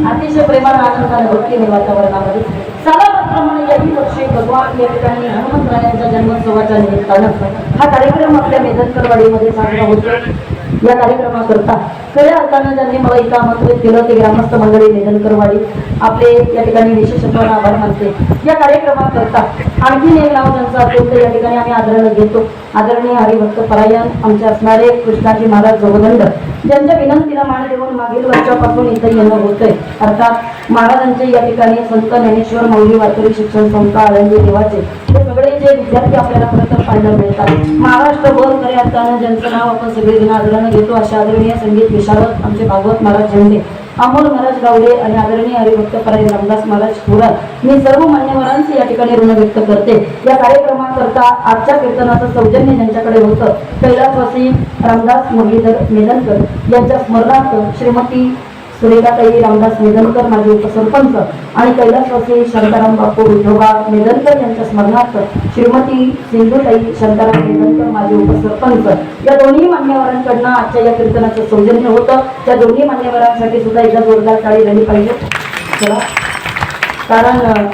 अतिशय प्रेमानं आनंदाने भक्तीने वातावरणामध्ये सालाप्रमाणे याही वर्षी भगवान या ठिकाणी हनुमंतरायांच्या जन्मोत्सवाच्या निमित्तानं हा कार्यक्रम आपल्या मेदनकरवाडीमध्ये साजरा होतो. या कार्यक्रमाकरता खऱ्या अर्थानं ज्यांनी मला इथं आमंत्रित केलं ते ग्रामस्थ मंडळी मेदनकरवाडी आपले या ठिकाणी विशेषत्वानं आभार मानते. या कार्यक्रमाकरता आणखीन एक नाव ज्यांचं अत्यंत या ठिकाणी आम्ही आदरानं घेतो. आदरणीय हरिभक्त परायण आमचे असणारे कृष्णाजी महाराज जोगदंड ज्यांच्या विनंतीला मान देऊन मागील वर्षापासून इथं येणं होतंय. अर्थात महाराजांचे या ठिकाणी संत ज्ञानेश्वर माऊली वारकरी शिक्षण संस्था आळंदी देवाचे हे सगळे जे विद्यार्थी आपल्याला खरं तर पाहायला मिळतात. महाराष्ट्रभर खऱ्या अर्थानं ज्यांचं नाव आपण सगळेजण आदरानं घेतो अशा आदरणीय संगीत विशारद आमचे भागवत महाराज झेंडे, अमोल महाराज गावडे आणि आदरणीय हरिभक्त परायण रामदास महाराज थोरात मी सर्व मान्यवरांचे या ठिकाणी ऋण व्यक्त करते. या कार्यक्रमाकरता आजच्या कीर्तनाचं सौजन्य ज्यांच्याकडे होतं कैलासवासी रामदास मुरलीधर मेदनकर यांच्या स्मरणार्थ श्रीमती सुरेखाताई रामदास मेदनकर माझे उपसरपंच आणि कैलासवासी शांताराम बापू विठोबा मेदनकर यांच्या स्मरणार्थ श्रीमती सिंधुताई शांताराम मेदनकर माझे उपसरपंच या दोन्ही मान्यवरांकडनं आजच्या या कीर्तनाचं सौजन्य होतं. त्या दोन्ही मान्यवरांसाठी सुद्धा एकदा जोरदार टाळी झाली पाहिजे. चला, कारण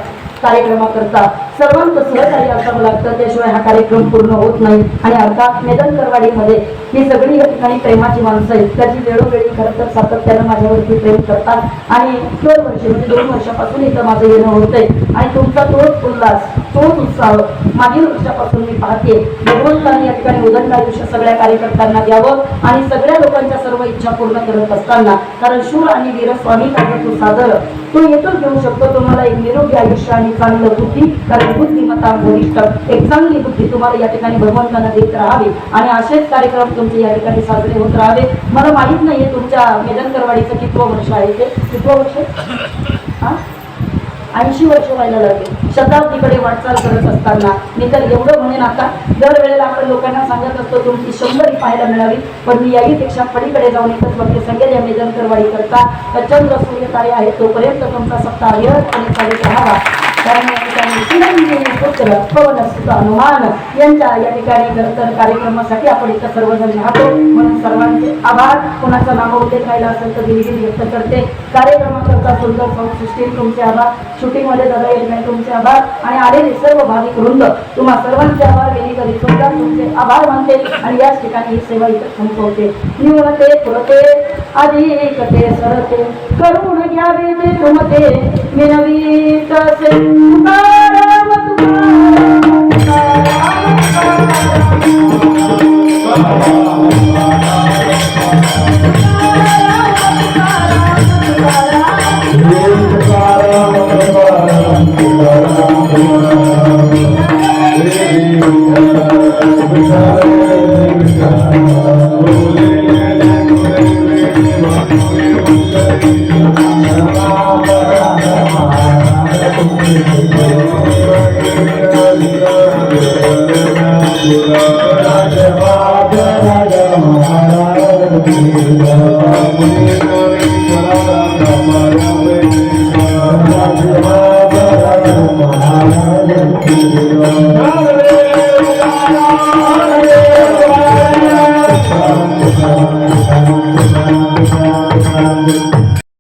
कार्यक्रमाकरता सर्वांचं सहकार्य असावं लागतं, त्याशिवाय हा कार्यक्रम पूर्ण होत नाही. आणि अर्थात मेदनकरवाडीमध्ये ही सगळी या ठिकाणी प्रेमाची माणसं आहेत. त्याची वेळोवेळी खरं तर सातत्यानं माझ्यावरती प्रेम करतात आणि दरवर्षी म्हणजे 2 वर्षापासून इथं माझं येणं होतंय आणि तुमचा तोच उल्हास तोच उत्साह मागील वर्षापासून मी पाहते. भगवंतांनी या ठिकाणी उदंड आयुष्य सगळ्या कार्यकर्त्यांना द्यावं आणि सगळ्या लोकांच्या सर्व इच्छा पूर्ण करत असताना, कारण शूर आणि वीर स्वामी तो सादर तो येतो घेऊ शकतो तुम्हाला एक निरोगी आयुष्य आणि चांगलं बुद्धी, कारण बुद्धिमत्ता वरिष्ठ एक चांगली बुद्धी तुम्हाला या ठिकाणी भगवंतांना देत राहावी आणि असेच कार्यक्रम तुमचे या ठिकाणी साजरे होत राहावे. मला माहित नाहीये तुमच्या मेदनकरवाडीचं कितवं वर्ष आहे ते, कितवं वर्ष? 80 वर्ष व्हायला लागले शताब्दीकडे वाटचाल करत असताना. मी तर एवढं म्हणेन, आता दरवेळेला आपण लोकांना सांगत असतो तुमची 100 पाहायला मिळावी, पण मी याहीपेक्षा पलीकडे जाऊन एकच वाक्य सांगेल या मेदनकरवाडी करता चंद्र सूर्य तारे आहे तोपर्यंत तुमचा सप्ताह अविरतपणे चालत राहावा. कारण या ठिकाणी चिरंजीवी पुत्र पवनसुत हनुमान यांच्या या ठिकाणी खरं तर कार्यक्रमासाठी आपण इथं सर्वजण राहतो, म्हणून सर्वांचे आभार. कोणाचा नामोल्लेख राहिला असेल तर दिलगिरी व्यक्त करते. कार्यक्रमाकरता सुंदर साऊंड सिस्टीम तुमचे आभार, शूटिंगमध्ये दादा या ठिकाणी तुमचे आभार आणि आलेले सर्व भाविक वृंद तुम्हा सर्वांचे आभार. वेळी कधी सुद्धा तुमचे आभार मानते आणि याच ठिकाणी ही सेवा इथं संपवते. निवडते पुरते आधी कते सरते करून घ्यावे ते तुमते मिनवी तसे तुकाराम तुकाराम Thank you.